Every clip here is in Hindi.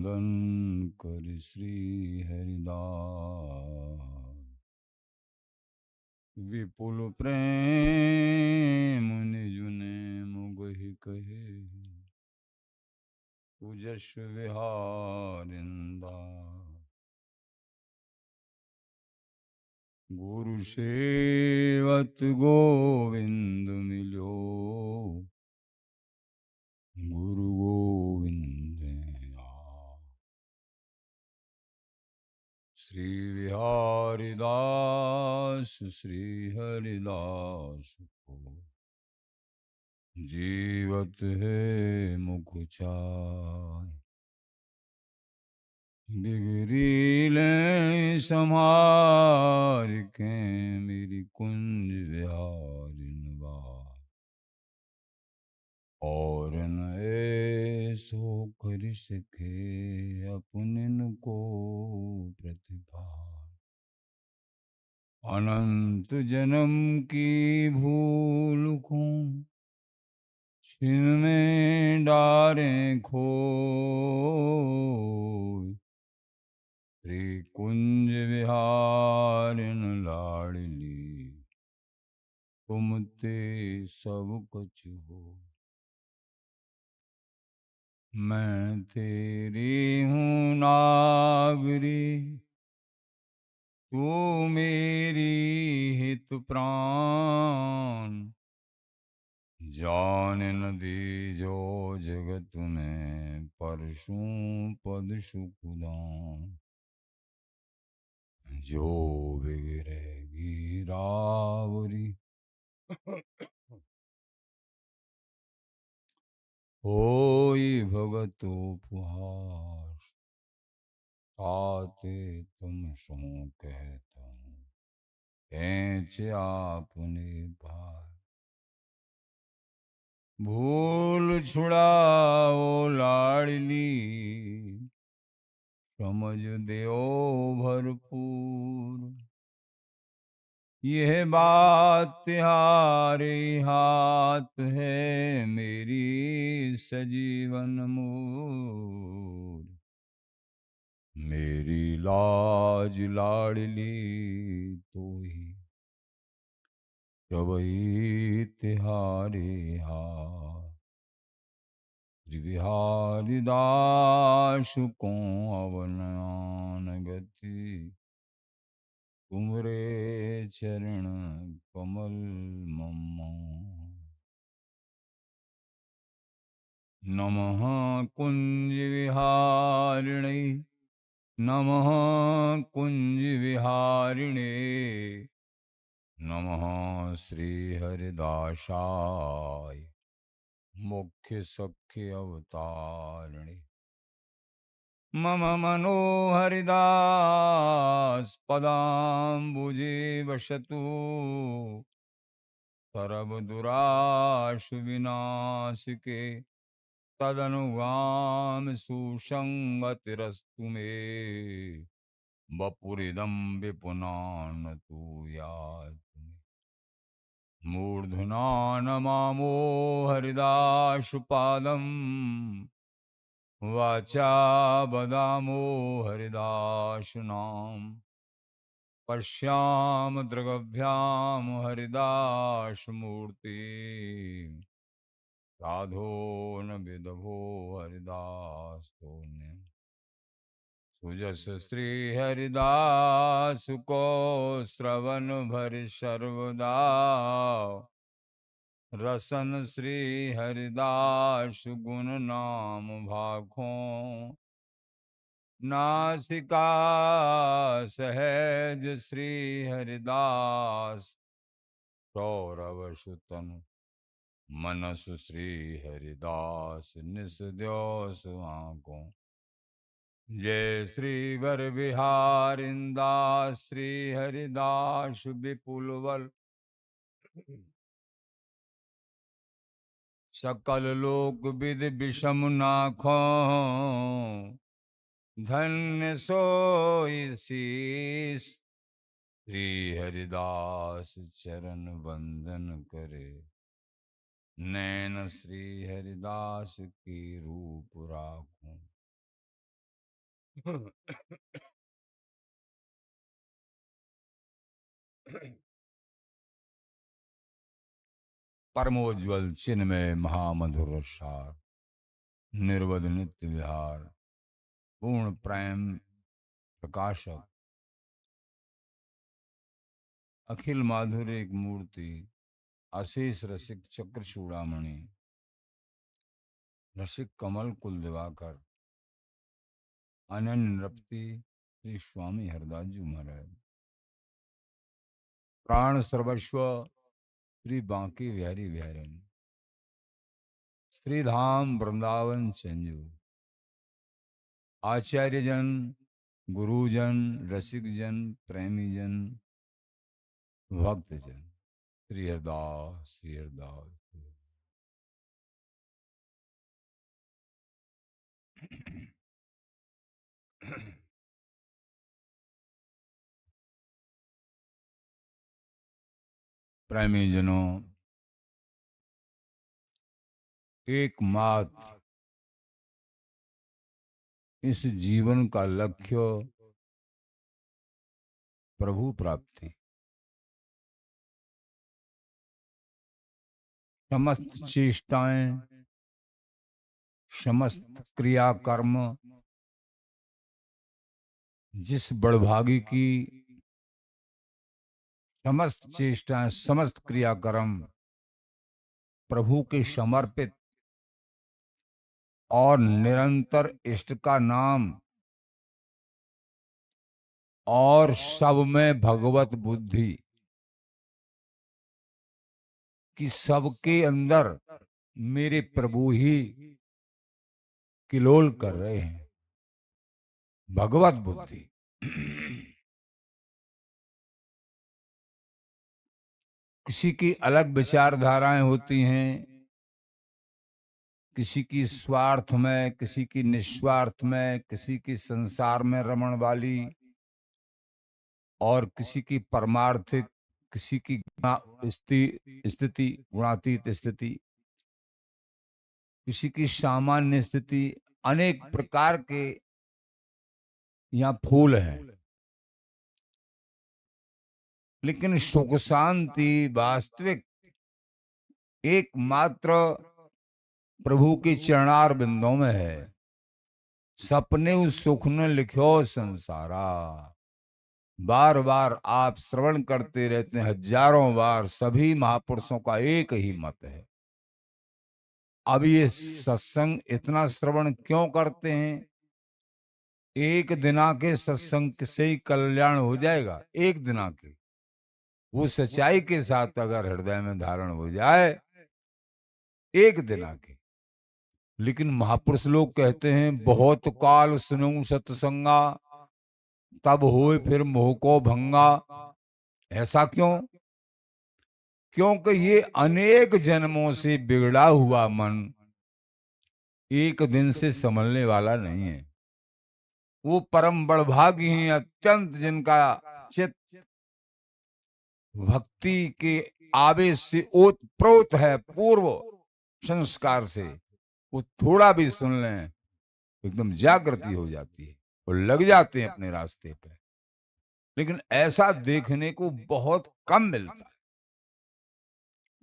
वंदन कर श्री हरिदास। विपुल प्रेम निजुने मुगहि कहे, तुजस विहारिंदा। गुरु सेवत गोविंद मिलो, गुरु गोविंद श्री विहारी दास श्री हरिदास को, जीवत है मुख चाय। बिगड़ीले समार के मेरी कुंज विहारिन बार, और न ऐसो कर सके अपनन को प्रतिभा। अनंत जन्म की भूल को छिन में डारे खो, श्री कुंज विहारिन लाडली, तुम ते सब कुछ हो। मैं तेरी हूँ नागरी, तू मेरी हित प्राण। जान न दीजो जगत में परशु पद सुखदान। जो बिगड़ेगी रावरी, होई भगत उपहास। ताते तुम सो कहता हूँ, खींच आपने पार। भूल छुड़ाओ लाडली, समझ देओ भरपूर। यह बात तिहारे हाथ है, मेरी सजीवन मूर। मेरी लाज लाडली तो ही रवई तिहारे हाथ। त्रिविहारी दास को अवनान गति, तुमरे चरण कमल मम। नमः कुंज विहारिणे, नमः कुंज विहारिणे, नमः श्री हरिदासाय, मुख्य सख्य अवतारिणे। मम मनोहरिदास पदाम्बुजे वसतु, सर्व दुराशु विनाशिके। तदनुगाम सुसंगतिरस्तु मे, वपुरिदं विपुनानतु यातु मे। मूर्धना नमामो हरिदासपादम्, वाचा वदामो हरिदास नाम। पश्याम दृगभ्याम हरिदास मूर्ति, साधो न विदभो हरिदास ने। सुजस श्री हरिदास को श्रवण भर सर्वदा, रसन श्री हरिदास गुण नाम भाखों। नासिका सहज श्री हरिदास, सौरव सुतन मनसु श्री हरिदास। निस द्योस आंकों, जय श्री वर विहारिंदास श्री हरिदास विपुल बल। सकल लोक विद विषम नाखों, धन्य सोई शीस। श्री हरिदास चरण वंदन करे, नैन श्री हरिदास की रूप राखूं। परमोज्वल चिन्मय महामधुर सार, निर्वध नित्य विहार, पूर्ण प्रेम प्रकाशक, अखिल माधुर्य एक मूर्ति, अशेष रसिक चक्र चूड़ामणि, रसिक कमल कुल दिवाकर, अनन्य नृपति श्री स्वामी हरदास जी महाराज, प्राण सर्वस्व श्री बांके बिहारी बिहारी, श्री धाम वृंदावन चंजू, आचार्य जन, गुरुजन, रसिक जन, प्रेमी जन, भक्त जन, श्री हरदास श्री हरदास। प्रेमी जनों, एकमात्र इस जीवन का लक्ष्य प्रभु प्राप्ति, समस्त चेष्टाएं, समस्त क्रियाकर्म जिस बड़भागी की समस्त चेष्टाएं, समस्त क्रियाकर्म प्रभु के समर्पित और निरंतर इष्ट का नाम और सब में भगवत बुद्धि कि सबके अंदर मेरे प्रभु ही किलोल कर रहे हैं, भगवत बुद्धि। किसी की अलग विचारधाराएं होती हैं, किसी की स्वार्थ में, किसी की निस्वार्थ में, किसी की संसार में रमण वाली और किसी की परमार्थिक, किसी की स्थिति गुणातीत स्थिति, किसी की सामान्य स्थिति, अनेक प्रकार के यहाँ फूल हैं, लेकिन सुख शांति वास्तविक एकमात्र प्रभु के चरणार बिंदों में है। सपने उस सुख ने लिखो संसारा, बार बार आप श्रवण करते रहते हैं, हजारों बार सभी महापुरुषों का एक ही मत है। अब ये सत्संग इतना श्रवण क्यों करते हैं? एक दिना के सत्संग से ही कल्याण हो जाएगा, एक दिना के। वो सच्चाई के साथ अगर हृदय में धारण हो जाए, एक दिना के। लेकिन महापुरुष लोग कहते हैं बहुत काल सुनूं सत्संगा, तब होए फिर मोह को भंगा। ऐसा क्यों? क्योंकि ये अनेक जन्मों से बिगड़ा हुआ मन एक दिन से संभलने वाला नहीं है। वो परम बड़भागी हैं, अत्यंत जिनका चित्त भक्ति के आवेश से ओतप्रोत है, पूर्व संस्कार से। वो थोड़ा भी सुन लें, एकदम जागृति हो जाती है, वो लग जाते हैं अपने रास्ते पे। लेकिन ऐसा देखने को बहुत कम मिलता है।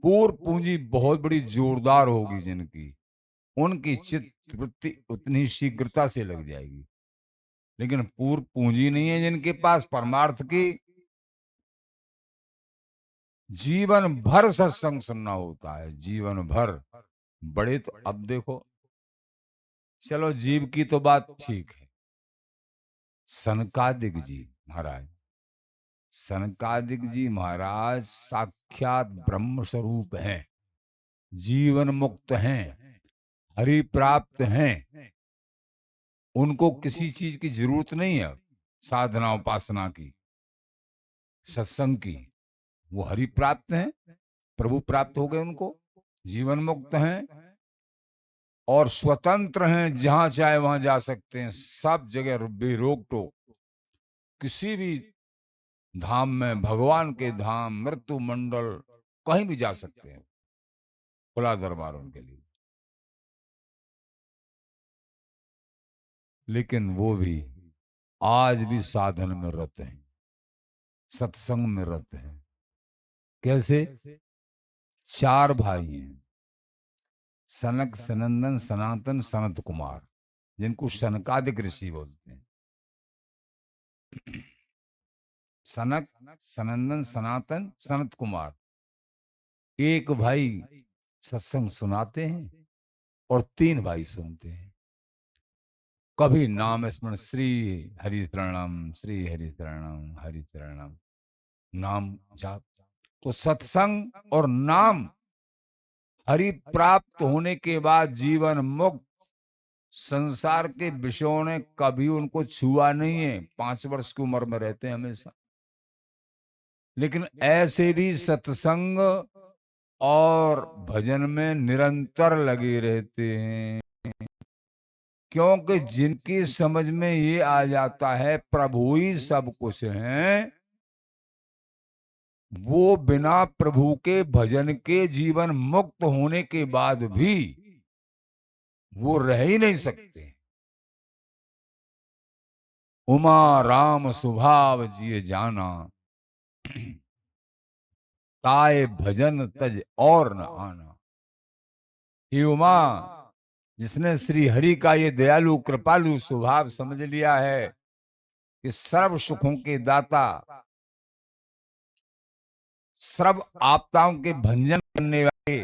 पूर्व पूंजी बहुत बड़ी जोरदार होगी जिनकी, उनकी चित्त वृत्ति उतनी शीघ्रता से लग जाएगी। लेकिन पूर्व पूंजी नहीं है जिनके पास परमार्थ की, जीवन भर सत्संग सुनना होता है, जीवन भर। बड़े तो अब देखो, चलो जीव की तो बात ठीक है। सनकादिक जी महाराज, सनकादिक जी महाराज साक्षात ब्रह्म स्वरूप हैं, जीवन मुक्त हैं, हरि प्राप्त हैं। उनको किसी चीज की जरूरत नहीं है, साधना उपासना की, सत्संग की। वो हरि प्राप्त हैं, प्रभु प्राप्त हो गए, उनको जीवन मुक्त हैं और स्वतंत्र हैं, जहां चाहे वहां जा सकते हैं, सब जगह बेरोक टोक, किसी भी धाम में, भगवान के धाम, मृत्यु मंडल, कहीं भी जा सकते हैं, खुला दरबार उनके लिए। लेकिन वो भी आज भी साधन में रत हैं, सत्संग में रत हैं। कैसे? 4 भाई हैं, सनक, सनंदन, सनातन, सनत कुमार, जिनको सनकादिक ऋषि बोलते हैं। सनक, सनंदन, सनातन, सनत कुमार। एक भाई सत्संग सुनाते हैं और 3 भाई सुनते हैं। कभी नाम स्मरण, श्री हरि शरणम, श्री हरि शरणम, हरि शरणम, नाम जाप। तो सत्संग और नाम हरि प्राप्त होने के बाद जीवन मुक्त, संसार के विषयों ने कभी उनको छुआ नहीं है। 5 वर्ष की उम्र में रहते हैं हमेशा। लेकिन ऐसे भी सत्संग और भजन में निरंतर लगे रहते हैं, क्योंकि जिनकी समझ में ये आ जाता है प्रभु ही सब कुछ है, वो बिना प्रभु के भजन के जीवन मुक्त होने के बाद भी वो रह ही नहीं सकते। उमा राम स्वभाव जिए जाना, ताए भजन तज और न आना। ये उमा, जिसने श्री हरि का ये दयालु कृपालु स्वभाव समझ लिया है कि सर्व सुखों के दाता, सर्व आपदाओं के भंजन करने वाले,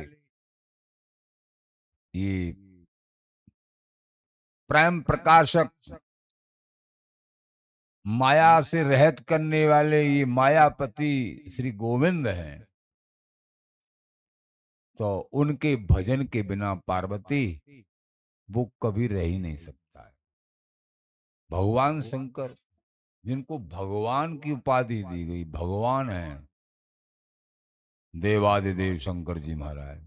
ये प्रेम प्रकाशक, माया से रहित करने वाले ये मायापति श्री गोविंद हैं, तो उनके भजन के बिना पार्वती वो कभी रह ही नहीं सकता है। भगवान शंकर, जिनको भगवान की उपाधि दी गई, भगवान हैं, देवादिदेव शंकर जी महाराज,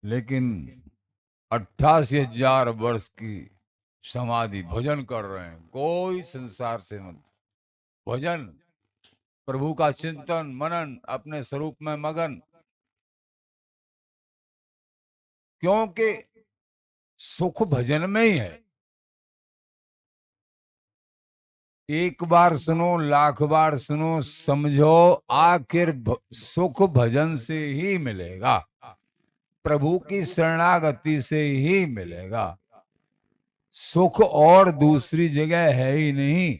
लेकिन 88,000 वर्ष की समाधि भजन कर रहे हैं। कोई संसार से मत, भजन, प्रभु का चिंतन मनन, अपने स्वरूप में मगन, क्योंकि सुख भजन में ही है। एक बार सुनो, लाख बार सुनो, समझो आखिर सुख भजन से ही मिलेगा, प्रभु की शरणागति से ही मिलेगा। सुख और दूसरी जगह है ही नहीं।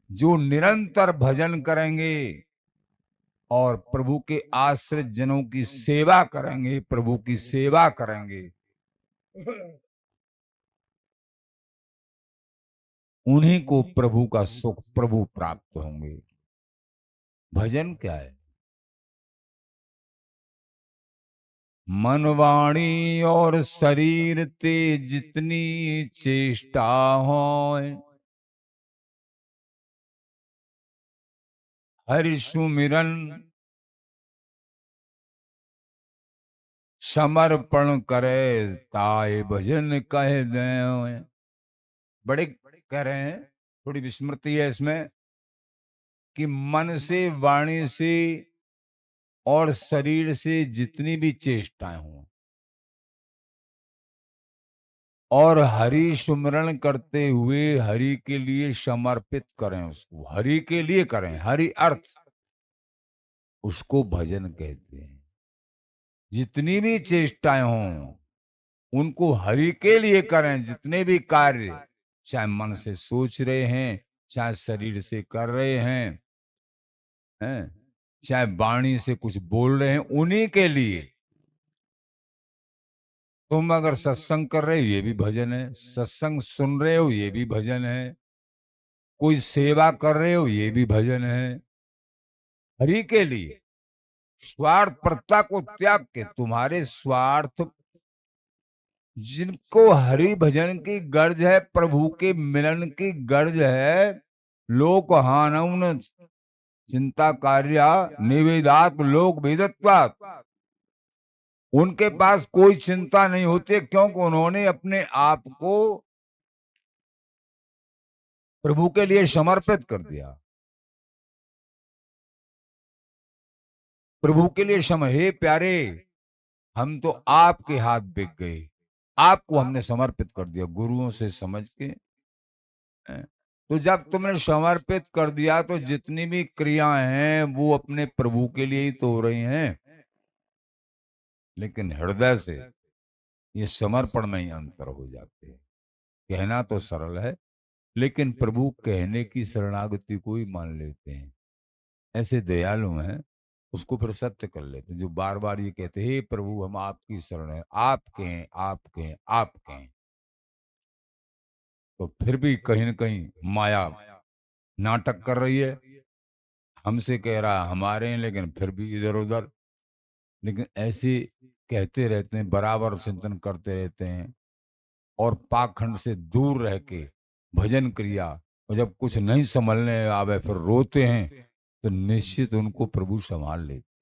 जो निरंतर भजन करेंगे और प्रभु के आश्रित जनों की सेवा करेंगे, प्रभु की सेवा करेंगे, उन्हीं को प्रभु का सुख, प्रभु प्राप्त होंगे। भजन क्या है? मन वाणी और शरीर ते जितनी चेष्टा हो, हरि सुमिरन समर्पण करे, ताए भजन कह दे। बड़े कह रहे हैं, थोड़ी विस्मृति है इसमें, कि मन से, वाणी से और शरीर से जितनी भी चेष्टाएं हों, और हरि सुमरण करते हुए हरि के लिए समर्पित करें, उसको हरि के लिए करें। हरि अर्थ, उसको भजन कहते हैं। जितनी भी चेष्टाएं हों उनको हरि के लिए करें। जितने भी कार्य, चाहे मन से सोच रहे हैं, चाहे शरीर से कर रहे हैं, चाहे वाणी से कुछ बोल रहे हैं, उन्हीं के लिए। तुम अगर सत्संग कर रहे हो, ये भी भजन है। सत्संग सुन रहे हो, ये भी भजन है। कोई सेवा कर रहे हो, ये भी भजन है। हरि के लिए स्वार्थ प्रता को त्याग के, तुम्हारे स्वार्थ, जिनको हरि भजन की गर्ज है, प्रभु के मिलन की गर्ज है, लोक हानौन चिंता कार्या निवेदात लोक वेदत्वात्, उनके पास कोई चिंता नहीं होती, क्योंकि उन्होंने अपने आप को प्रभु के लिए समर्पित कर दिया। प्रभु के लिए हे प्यारे, हम तो आपके हाथ बिक गए, आपको हमने समर्पित कर दिया। गुरुओं से समझ के हैं। तो जब तुमने समर्पित कर दिया तो जितनी भी क्रियाएं हैं वो अपने प्रभु के लिए ही तो हो रही हैं, लेकिन हृदय से ये समर्पण में ही अंतर हो जाते हैं। कहना तो सरल है, लेकिन प्रभु कहने की शरणागति को ही मान लेते हैं। ऐसे दयालु हैं, उसको फिर सत्य कर लेते हैं, जो बार बार ये कहते हैं, हे प्रभु हम आपकी शरण है, आपके हैं, आपके हैं, आपके हैं। तो फिर भी कहीं न कहीं माया नाटक कर रही है, हमसे कह रहा है हमारे हैं, लेकिन फिर भी इधर-उधर। लेकिन ऐसे कहते रहते हैं, बराबर चिंतन करते रहते हैं और पाखंड से दूर रह के भजन क्रिया, और जब कुछ नहीं संभलने आवे फिर रोते हैं, तो निश्चित उनको प्रभु संभाल लेते।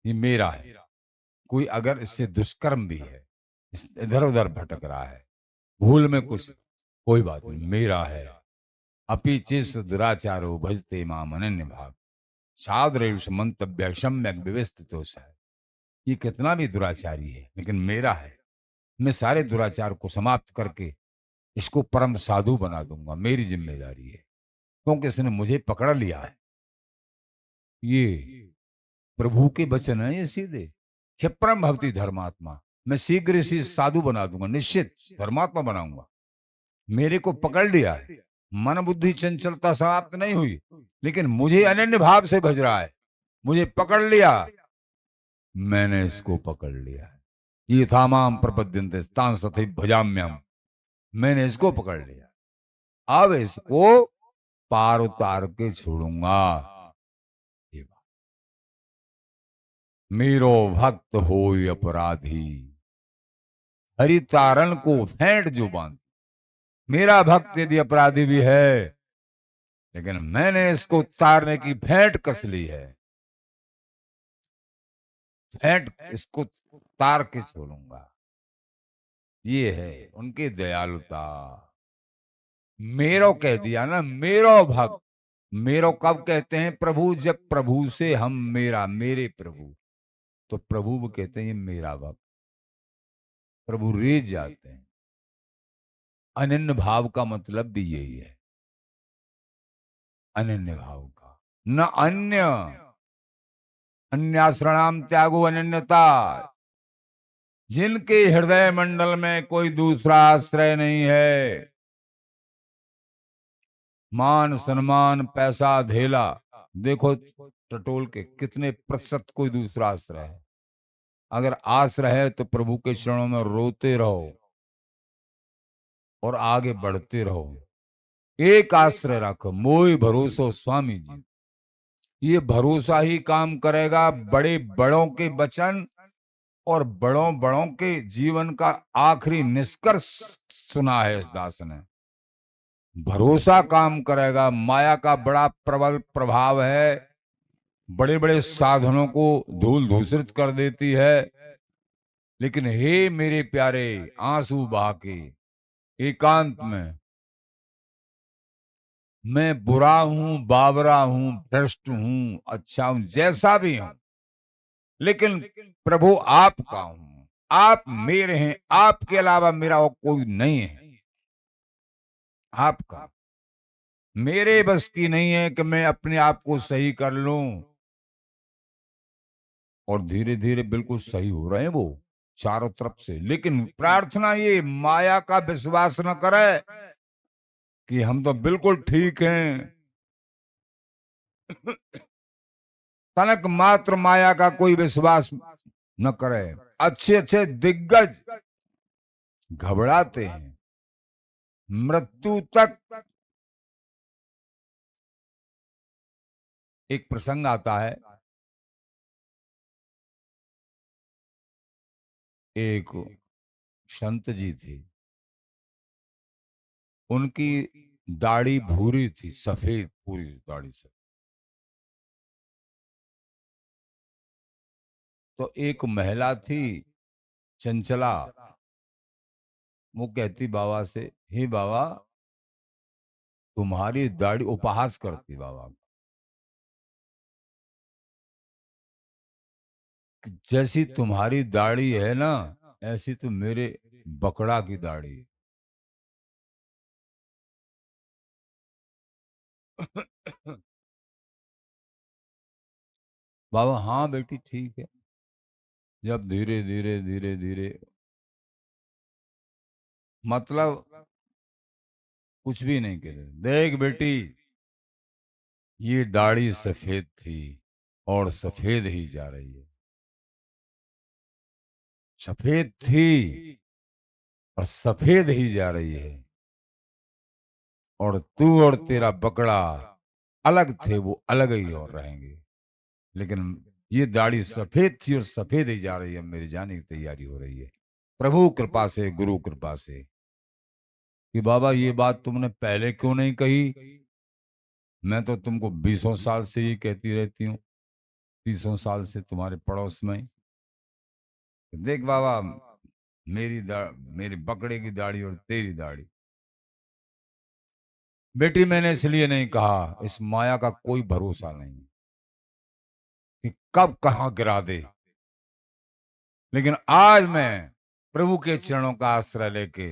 ये मेरा है। कोई अगर इससे दुष्कर्म भी है, इधर-उधर भटक रहा है, भूल में कुछ, कोई बात नहीं, मेरा है। अपि चेत् दुराचारो भजते माम अनन्य भाव साधुरेष मंतव्य सम्यक व्यवस्थितो स। ये कितना भी दुराचारी है, लेकिन मेरा है। मैं सारे दुराचार को समाप्त करके इसको परम साधु बना दूंगा, मेरी जिम्मेदारी है, क्योंकि इसने मुझे पकड़ लिया है। ये प्रभु के वचन है, ये सीधे। क्षिप्रम भक्ति धर्मात्मा, मैं शीघ्र इसी साधु बना दूंगा, निश्चित धर्मात्मा बनाऊंगा। मेरे को पकड़ लिया है, मन बुद्धि चंचलता समाप्त नहीं हुई, लेकिन मुझे अनन्य भाव से भज रहा है। मुझे पकड़ लिया, मैंने इसको पकड़ लिया है। ये थामाम प्रपद्यन्ते तां तथैव भजाम्यहम्। मैंने इसको पकड़ लिया, अब इसको पार उतार के छोड़ूंगा। ये बात। मेरो भक्त होय अपराधी, हरितारण को फेंट जो बांध। मेरा भक्त यदि अपराधी भी है, लेकिन मैंने इसको उतारने की फेंट कस ली है। फेंट इसको तार के छोड़ूंगा। ये है उनकी दयालुता। मेरो कह दिया ना, मेरो भक्त। मेरो कब कहते हैं प्रभु? जब प्रभु से हम मेरा, मेरे प्रभु, तो प्रभु वो कहते हैं ये मेरा भक्त। प्रभु रीझ जाते हैं। अनन्य भाव का मतलब भी यही है, अनन्य भाव का। न अन्य, अन्याश्रणाम त्यागो अनन्यता। जिनके हृदय मंडल में कोई दूसरा आश्रय नहीं है, मान सम्मान पैसा धेला, देखो टटोल के कितने प्रतिशत कोई दूसरा आश्रय है। अगर आश्रय है तो प्रभु के चरणों में रोते रहो और आगे बढ़ते रहो। एक आश्रय रखो, मोहि भरोसो स्वामी जी। ये भरोसा ही काम करेगा। बड़े बड़ों के वचन और बड़ों बड़ों के जीवन का आखिरी निष्कर्ष सुना है इस दास ने। भरोसा काम करेगा। माया का बड़ा प्रबल प्रभाव है, बड़े बड़े साधनों को धूल धूसरित कर देती है। लेकिन हे मेरे प्यारे, आंसू बहा के एकांत में, मैं बुरा हूं, बावरा हूं, भ्रष्ट हूं, अच्छा हूं, जैसा भी हूं, लेकिन प्रभु आपका हूं। आप मेरे हैं, आपके अलावा मेरा और कोई नहीं है। आपका, मेरे बस की नहीं है कि मैं अपने आप को सही कर लूं। और धीरे धीरे बिल्कुल सही हो रहे हैं वो चारों तरफ से। लेकिन प्रार्थना ये माया का विश्वास न करे कि हम तो बिल्कुल ठीक हैं। तनक मात्र माया का कोई विश्वास न करे। अच्छे अच्छे दिग्गज घबराते हैं, मृत्यु तक। एक प्रसंग आता है, एक संत जी थे, उनकी दाढ़ी भूरी थी, सफेद पूरी दाढ़ी से। तो एक महिला थी चंचला, वो कहती बाबा से, हे बाबा तुम्हारी दाढ़ी, उपहास करती बाबा कि जैसी तुम्हारी दाढ़ी है ना, ऐसी तो मेरे बकड़ा की दाढ़ी है। बाबा हाँ बेटी ठीक है। जब धीरे धीरे धीरे धीरे मतलब कुछ भी नहीं कह रहे, देख बेटी ये दाढ़ी सफेद थी और सफेद ही जा रही है। सफेद थी और सफेद ही जा रही है। और तू और तेरा बकड़ा अलग थे, वो अलग ही और रहेंगे। लेकिन ये दाढ़ी सफेद थी और सफेद ही जा रही है। मेरी जाने की तैयारी हो रही है प्रभु कृपा से, गुरु कृपा से। कि बाबा ये बात तुमने पहले क्यों नहीं कही? मैं तो तुमको 20 साल से ही कहती रहती हूँ, 30 साल से तुम्हारे पड़ोस में। देख बाबा मेरी बकरे की दाढ़ी और तेरी दाढ़ी। बेटी मैंने इसलिए नहीं कहा, इस माया का कोई भरोसा नहीं कि कब कहां गिरा दे। लेकिन आज मैं प्रभु के चरणों का आश्रय लेके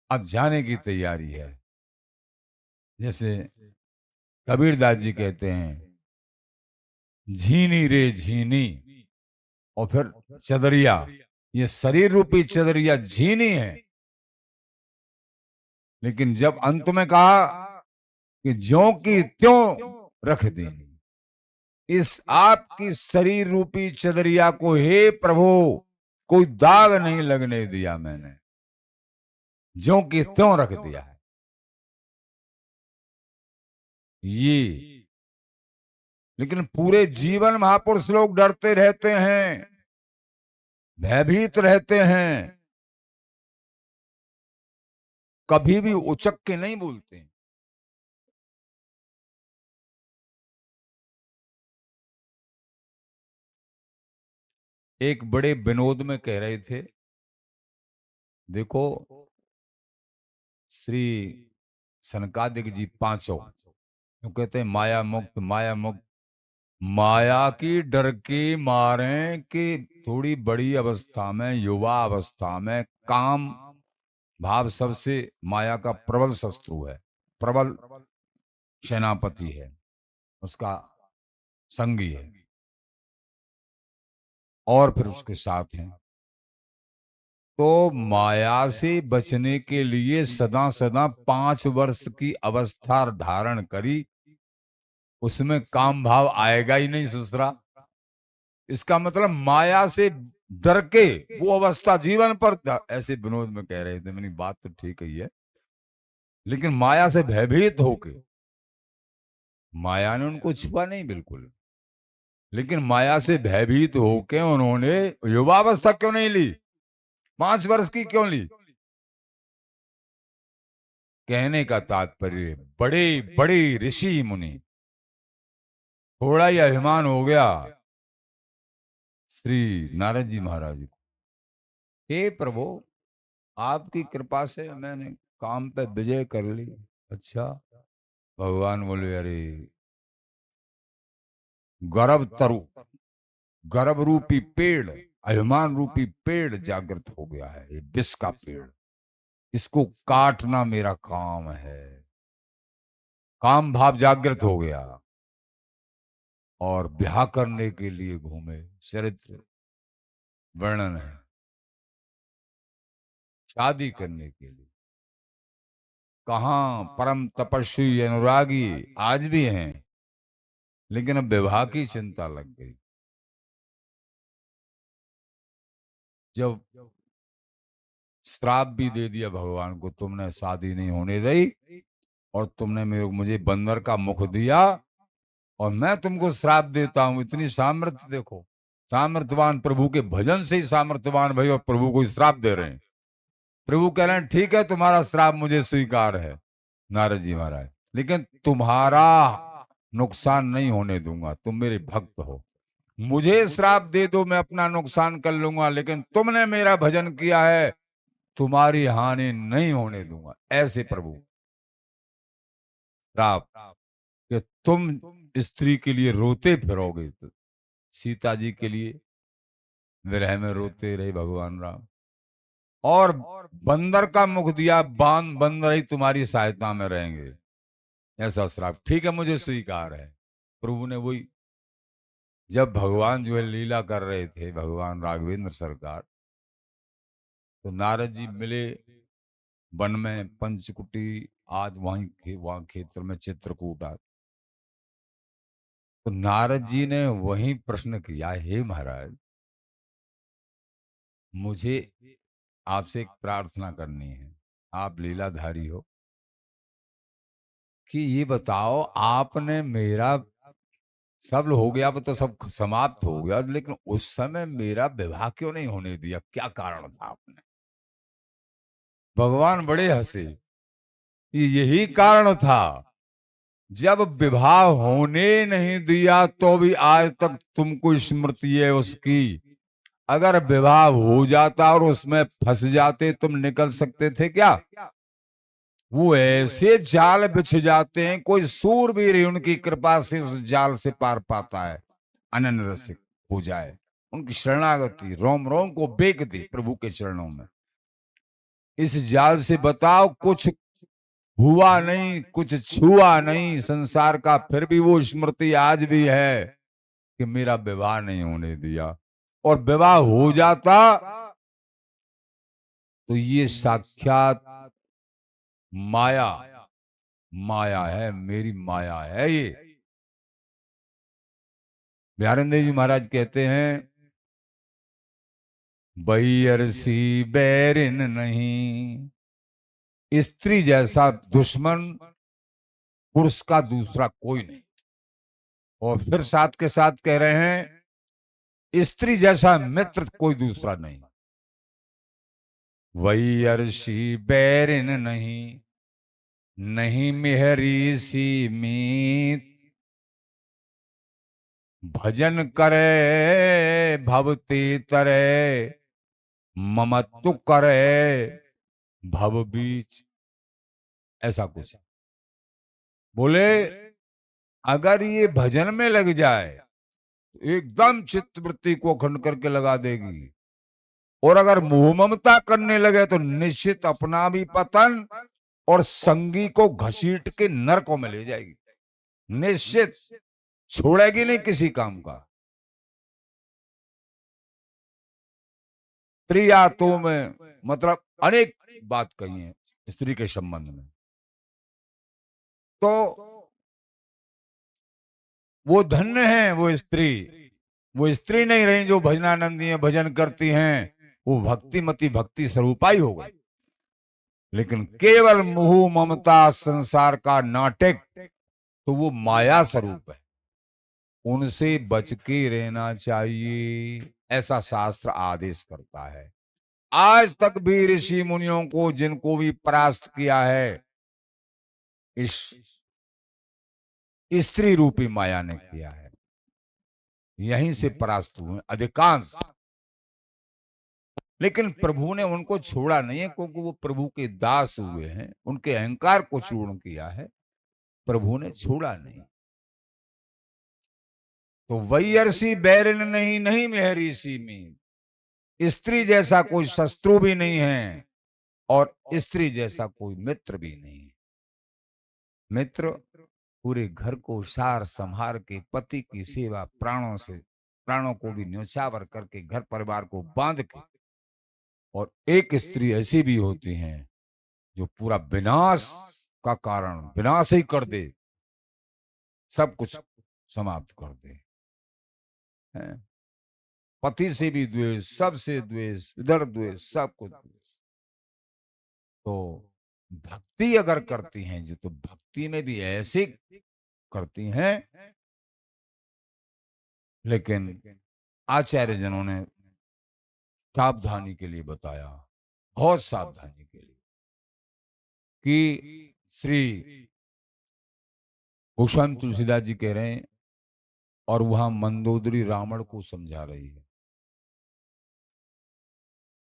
अब जाने की तैयारी है। जैसे कबीरदास जी कहते हैं, झीनी रे झीनी, और फिर चदरिया। ये शरीर रूपी चदरिया झीनी है, लेकिन जब अंत में कहा कि ज्यों की त्यों रख देनी, इस आपकी शरीर रूपी चदरिया को हे प्रभु कोई दाग नहीं लगने दिया, मैंने ज्यों की त्यों रख दिया है। ये लेकिन पूरे जीवन महापुरुष लोग डरते रहते हैं, भयभीत रहते हैं, कभी भी उचक के नहीं बोलते। एक बड़े विनोद में कह रहे थे, देखो श्री सनकादिक जी पांचों तो कहते हैं माया मुक्त, माया मुक्त। माया की डर के मारे कि थोड़ी बड़ी अवस्था में, युवा अवस्था में काम भाव सबसे माया का प्रबल शत्रु है, प्रबल सेनापति है, उसका संगी है, और फिर उसके साथ हैं। तो माया से बचने के लिए सदा सदा 5 वर्ष की अवस्था धारण करी, उसमें काम भाव आएगा ही नहीं ससुरा। इसका मतलब माया से डर के वो अवस्था जीवन पर, ऐसे विनोद में कह रहे थे। मेरी बात तो ठीक ही है, लेकिन माया से भयभीत होके, माया ने उनको छुपा नहीं बिल्कुल, लेकिन माया से भयभीत होके उन्होंने युवावस्था क्यों नहीं ली, 5 वर्ष की क्यों ली? कहने का तात्पर्य, बड़े बड़े ऋषि मुनि, थोड़ा ही अभिमान हो गया श्री नारद जी महाराज को। हे प्रभु आपकी कृपा से मैंने काम पे विजय कर ली। अच्छा, भगवान बोले अरे गर्भ तरु, गर्भ रूपी पेड़, अभिमान रूपी पेड़ जागृत हो गया है, ये विष का पेड़, इसको काटना मेरा काम है। काम भाव जागृत हो गया और ब्याह करने के लिए घूमे। चरित्र वर्णन है, शादी करने के लिए। कहां परम तपस्वी अनुरागी आज भी हैं, लेकिन अब विवाह की चिंता लग गई। जब श्राप भी दे दिया भगवान को, तुमने शादी नहीं होने दी और तुमने मुझे बंदर का मुख दिया, और मैं तुमको श्राप देता हूं। इतनी सामर्थ्य देखो, सामर्थ्यवान प्रभु के भजन से ही सामर्थ्यवान भाई, और प्रभु को श्राप दे रहे हैं। प्रभु कह रहे हैं ठीक है तुम्हारा श्राप मुझे स्वीकार है नारद जी महाराज, लेकिन तुम्हारा नुकसान नहीं होने दूंगा, तुम मेरे भक्त हो। मुझे श्राप दे दो, मैं अपना नुकसान कर लूंगा, लेकिन तुमने मेरा भजन किया है, तुम्हारी हानि नहीं होने दूंगा। ऐसे प्रभु श्राप कि तुम स्त्री के लिए रोते फिरोगे, तो सीता जी के लिए विरह में रोते रहे भगवान राम, और बंदर का मुख दिया, बंदर ही तुम्हारी सहायता में रहेंगे। ऐसा श्राप, ठीक है मुझे स्वीकार है। प्रभु ने वही, जब भगवान जो है लीला कर रहे थे, भगवान राघवेंद्र सरकार, तो नारद जी मिले वन में, पंचकुटी, आज वहाँ क्षेत्र में चित्रकूट आज। तो नारद जी ने वही प्रश्न किया, हे महाराज, मुझे आपसे एक प्रार्थना करनी है, आप लीलाधारी हो, कि ये बताओ, आपने मेरा, सब हो गया वो तो सब समाप्त हो गया, लेकिन उस समय मेरा विवाह क्यों नहीं होने दिया, क्या कारण था आपने? भगवान बड़े हंसे, यही कारण था, जब विवाह होने नहीं दिया तो भी आज तक तुमको स्मृति है उसकी। अगर विवाह हो जाता और उसमें फंस जाते, तुम निकल सकते थे क्या? वो ऐसे जाल बिछ जाते हैं, कोई सूरवीर ही उनकी कृपा से उस जाल से पार पाता है, अनन्य रसिक हो जाए। उनकी शरणागति रोम रोम को बेक दी प्रभु के चरणों में। इस जाल से बताओ, कुछ हुआ नहीं, कुछ छुआ नहीं संसार का, फिर भी वो स्मृति आज भी है कि मेरा विवाह नहीं होने दिया। और विवाह हो जाता तो ये साक्षात माया, माया है, मेरी माया है ये। बिहारिंदर जी महाराज कहते हैं, बहियरसी बैरिन नहीं, स्त्री जैसा दुश्मन पुरुष का दूसरा कोई नहीं। और फिर साथ के साथ कह रहे हैं, स्त्री जैसा मित्र कोई दूसरा नहीं। वही अर्शी बैरिन नहीं, नहीं मेहरी सी मीत, भजन करे भवती तरे, ममत्व करे भव बीच। ऐसा कुछ बोले, अगर ये भजन में लग जाए तो एकदम चित्तवृत्ति को अखंड करके लगा देगी, और अगर मोह ममता करने लगे तो निश्चित अपना भी पतन और संगी को घसीट के नरकों में ले जाएगी, निश्चित छोड़ेगी नहीं किसी काम का। स्त्रिया तो में मतलब अनेक बात कही है स्त्री के संबंध में। तो वो धन्य है वो स्त्री नहीं रही जो भजनानंदी है, भजन करती हैं, वो भक्तिमती भक्ति स्वरूपाई हो गई। लेकिन केवल मोह ममता संसार का नाटक, तो वो माया स्वरूप है, उनसे बच के रहना चाहिए, ऐसा शास्त्र आदेश करता है। आज तक भी ऋषि मुनियों को जिनको भी परास्त किया है, इस स्त्री रूपी माया ने किया है, यहीं से परास्त हुए अधिकांश। लेकिन प्रभु ने उनको छोड़ा नहीं है, क्योंकि वो प्रभु के दास हुए हैं, उनके अहंकार को चूर्ण किया है, प्रभु ने छोड़ा नहीं। तो वैयर्षि बैरिन नहीं, नहीं मेहरी सी में, स्त्री जैसा कोई शत्रु भी नहीं है और स्त्री जैसा कोई मित्र भी नहीं है। मित्र पूरे घर को सार संहार के, पति की सेवा प्राणों से, प्राणों को भी न्योछावर करके घर परिवार को बांध के, और एक स्त्री ऐसी भी होती हैं जो पूरा विनाश का कारण, विनाश ही कर दे, सब कुछ समाप्त कर दे। पति से भी द्वेष, सबसे द्वेष, इधर द्वेष, सब कुछ द्वेष। तो भक्ति अगर करती हैं जो, तो भक्ति में भी ऐसे करती हैं, लेकिन आचार्य जनों ने सावधानी के लिए बताया, बहुत सावधानी के लिए, कि श्री भूषण तुलसीदास जी कह रहे हैं, और वहां मंदोदरी रावण को समझा रही है,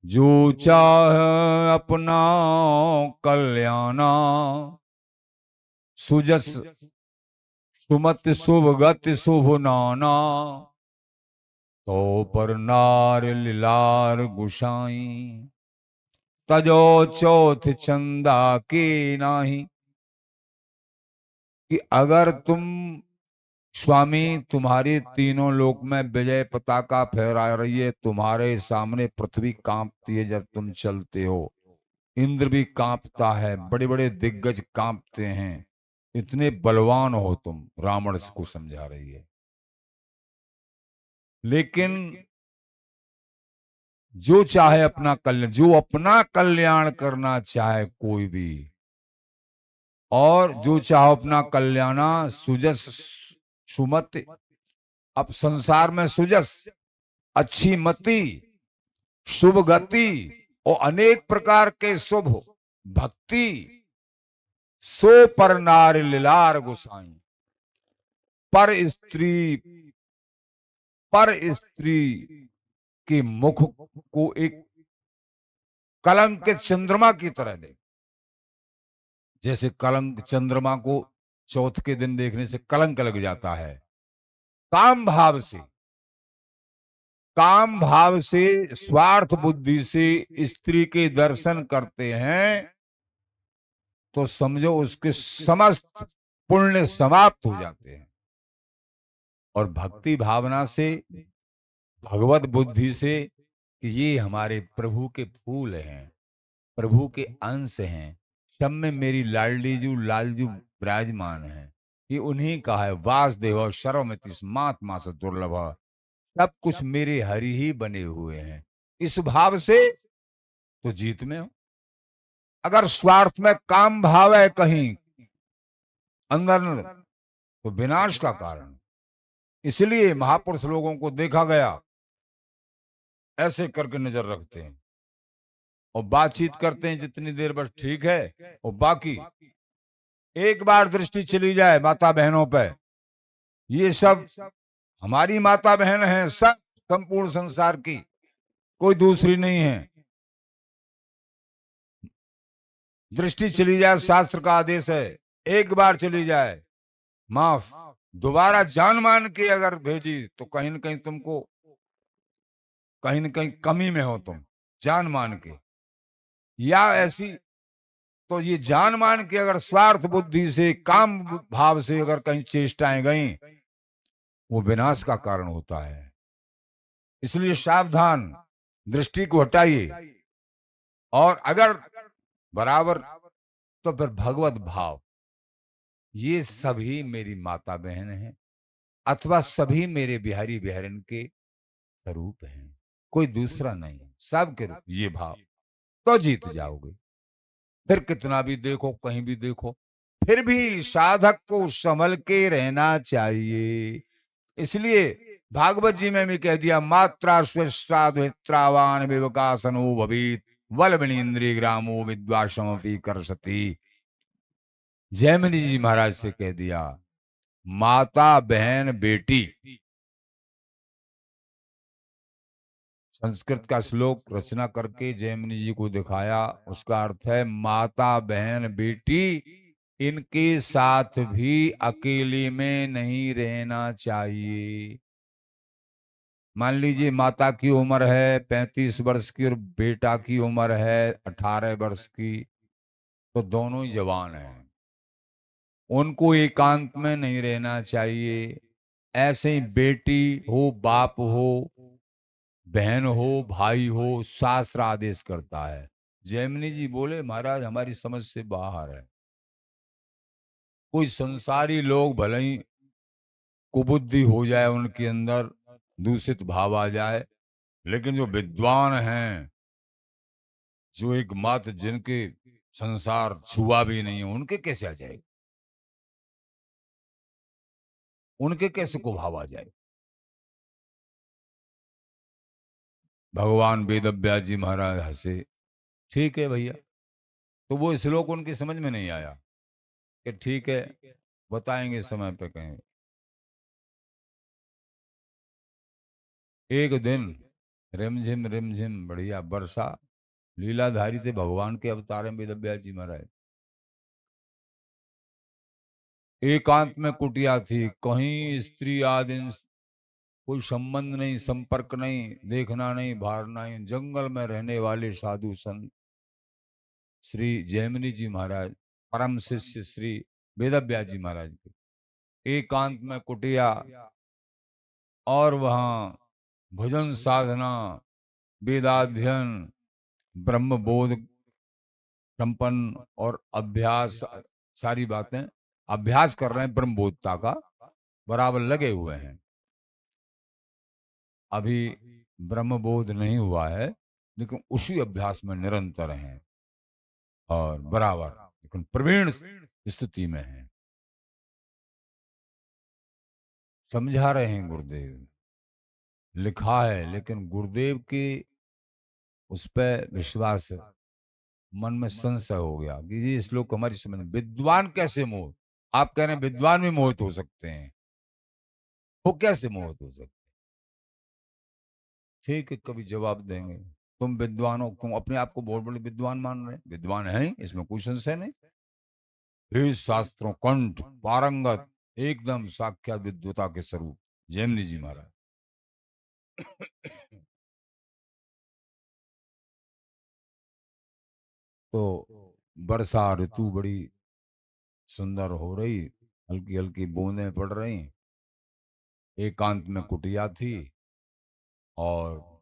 जो चाह अपना कल्याणा, सुजस सुमत शुभ गति शुभ नाना, तो पर नार लिलार गुसाई, तजो चौथ चंदा के नाही। कि अगर तुम स्वामी तुम्हारी तीनों लोक में विजय पताका फहरा रही है, तुम्हारे सामने पृथ्वी कांपती है जब तुम चलते हो, इंद्र भी कांपता है, बड़े बड़े दिग्गज कांपते हैं, इतने बलवान हो तुम, रावण को समझा रही है। लेकिन जो चाहे अपना कल्याण, जो अपना कल्याण करना चाहे कोई भी, और जो चाहे अपना कल्याण सुजस सुमत, अब संसार में सुजस, अच्छी मति, शुभ गति और अनेक प्रकार के शुभ भक्ति, सो पर नार लीलार गुसाई, पर स्त्री के मुख को एक कलंक के चंद्रमा की तरह देख, जैसे कलंक चंद्रमा को चौथ के दिन देखने से कलंक लग जाता है, काम भाव से, काम भाव से, स्वार्थ बुद्धि से स्त्री के दर्शन करते हैं तो समझो उसके समस्त पुण्य समाप्त हो जाते हैं। और भक्ति भावना से, भगवत बुद्धि से कि ये हमारे प्रभु के फूल हैं, प्रभु के अंश हैं, सब में मेरी लालडीजू लालजू विराजमान है, ये उन्हीं का है। वासुदेव सर्वमिति स्मात्मा से दुर्लभ, सब कुछ मेरे हरि ही बने हुए हैं। इस भाव से तो जीत में हो। अगर स्वार्थ में काम भाव है कहीं अंदर तो विनाश का कारण। इसलिए महापुरुष लोगों को देखा गया ऐसे करके नजर रखते हैं और बातचीत करते हैं जितनी देर बस ठीक है, और बाकी एक बार दृष्टि चली जाए माता बहनों पे, ये सब हमारी माता बहन है, सब संपूर्ण संसार की, कोई दूसरी नहीं है। दृष्टि चली जाए, शास्त्र का आदेश है, एक बार चली जाए माफ, दोबारा जान मान के अगर भेजी तो कहीं न कहीं तुमको, कहीं न कहीं कमी में हो तुम, जान मान के, या ऐसी तो ये जान मान के अगर स्वार्थ बुद्धि से, काम भाव से अगर कहीं चेष्टाएं गई, वो विनाश का कारण होता है। इसलिए सावधान, दृष्टि को हटाइए, और अगर बराबर तो फिर भगवत भाव, ये सभी मेरी माता बहन हैं अथवा सभी मेरे बिहारी बिहारिन के स्वरूप हैं, कोई दूसरा नहीं, सबके रूप, ये भाव तो जीत जाओगे। फिर कितना भी देखो, कहीं भी देखो, फिर भी साधक को संभल के रहना चाहिए। इसलिए भागवत जी में भी कह दिया, मात्रा स्वेष्टाद्वित्रावान विवकासनो भवीत बलविनीन्द्रिय ग्रामो विद्वासमपि करसति। जैमिनी जी महाराज से कह दिया, माता बहन बेटी, संस्कृत का श्लोक रचना करके जैमिनी जी को दिखाया, उसका अर्थ है माता बहन बेटी, इनके साथ भी अकेले में नहीं रहना चाहिए। मान लीजिए माता की उम्र है 35 वर्ष की और बेटा की उम्र है 18 वर्ष की, तो दोनों ही जवान हैं, उनको एकांत में नहीं रहना चाहिए। ऐसे ही बेटी हो, बाप हो, बहन हो, भाई हो, शास्त्र आदेश करता है। जैमिनी जी बोले, महाराज हमारी समझ से बाहर है। कोई संसारी लोग भले ही कुबुद्धि हो जाए, उनके अंदर दूषित भाव आ जाए, लेकिन जो विद्वान हैं, जो एक मात्र जिनके संसार छुआ भी नहीं है, उनके कैसे आ जाएगा, उनके कैसे को भाव आ जाए। भगवान वेद व्यास जी महाराज हंसे, ठीक है भैया, तो वो श्लोक उनकी समझ में नहीं आया कि ठीक है बताएंगे समय पे कहें। एक दिन रिमझिम बढ़िया वर्षा, लीलाधारी थे भगवान के अवतार में वेद व्यास जी महाराज। एकांत में कुटिया थी, कहीं स्त्री आदि कोई संबंध नहीं, संपर्क नहीं, देखना नहीं, भारना नहीं, जंगल में रहने वाले साधु संत श्री जैमिनी जी महाराज, परम शिष्य श्री वेदव्यास जी महाराज की एकांत में कुटिया और वहां भजन साधना, वेदाध्ययन, ब्रह्म बोध संपन्न और अभ्यास, सारी बातें अभ्यास कर रहे हैं ब्रह्म बोधता का, बराबर लगे हुए हैं। अभी ब्रह्म बोध नहीं हुआ है, लेकिन उसी अभ्यास में निरंतर हैं और बराबर, लेकिन प्रवीण स्थिति में हैं। समझा रहे हैं गुरुदेव, लिखा है, लेकिन गुरुदेव के उस पर विश्वास, मन में संशय हो गया कि ये श्लोक हमारी समझ, विद्वान कैसे मोहित, आप कह रहे हैं विद्वान भी मोहित हो सकते हैं, वो कैसे मोहित हो सकते हैं? ठीक है, कभी जवाब देंगे। तुम विद्वान हो, तुम अपने आप को बहुत बड़े विद्वान मान रहे हैं, विद्वान है ही, इसमें कोई संशय नहीं। वेद शास्त्रों कंठ पारंगत, एकदम साक्षात विद्वता के स्वरूप जैमिनी जी महाराज। तो वर्षा ऋतु बड़ी सुंदर हो रही, हल्की हल्की बूंदें पड़ रही, एकांत में कुटिया थी और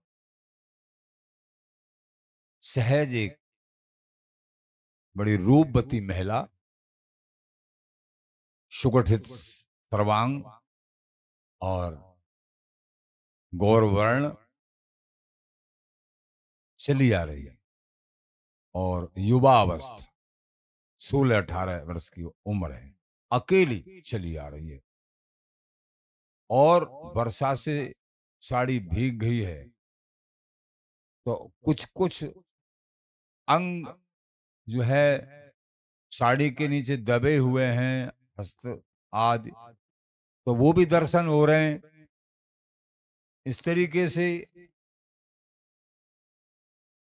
सहज एक बड़ी रूपवती महिला, सुगठित सर्वांग और गौरवर्ण चली आ रही है और युवा अवस्था, 16-18 वर्ष की उम्र है, अकेली चली आ रही है और वर्षा से साड़ी भीग गई है, तो कुछ कुछ अंग जो है साड़ी के नीचे दबे हुए हैं, हस्त आदि, तो वो भी दर्शन हो रहे हैं। इस तरीके से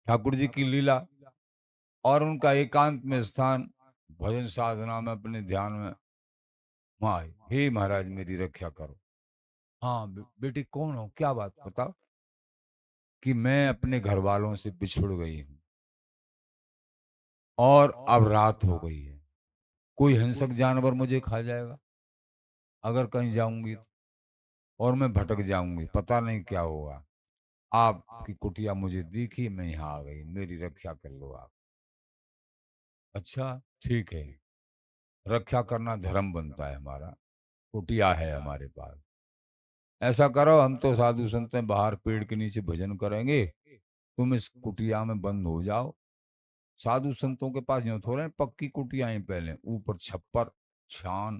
ठाकुर जी की लीला और उनका एकांत में स्थान, भजन साधना में अपने ध्यान में, माँ हे महाराज मेरी रक्षा करो। हाँ बेटी कौन हो, क्या बात बताओ। कि मैं अपने घर वालों से बिछुड़ गई हूँ और अब रात हो गई है, कोई हिंसक जानवर मुझे खा जाएगा अगर कहीं जाऊंगी तो, और मैं भटक जाऊंगी, पता नहीं क्या होगा। आपकी कुटिया मुझे दिखी, मैं यहाँ आ गई, मेरी रक्षा कर लो आप। अच्छा ठीक है, रक्षा करना धर्म बनता है हमारा, कुटिया है हमारे पास, ऐसा करो हम तो साधु संत हैं, बाहर पेड़ के नीचे भजन करेंगे, तुम इस कुटिया में बंद हो जाओ। साधु संतों के पास यूं थोड़े पक्की कुटियाएं, पहले ऊपर छप्पर, छान,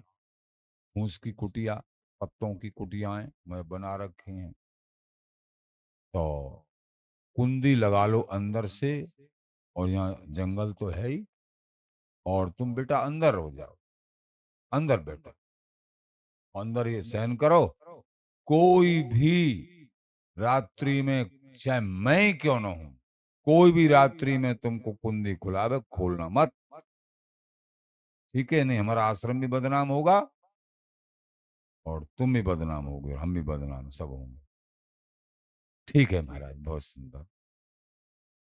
फूस की कुटिया, पत्तों की कुटियाएं मैं बना रखे हैं, तो कुंडी लगा लो अंदर से, और यहाँ जंगल तो है ही, और तुम बेटा अंदर हो जाओ, अंदर बैठो, अंदर ये सहन करो, कोई भी रात्रि में, चाहे मैं ही क्यों ना हूं, कोई भी रात्रि में तुमको कुंडी खुलावे, खोलना मत, ठीक है? नहीं हमारा आश्रम भी बदनाम होगा और तुम भी बदनाम होगे, हम भी बदनाम, सब होंगे। ठीक है महाराज, बहुत सुंदर।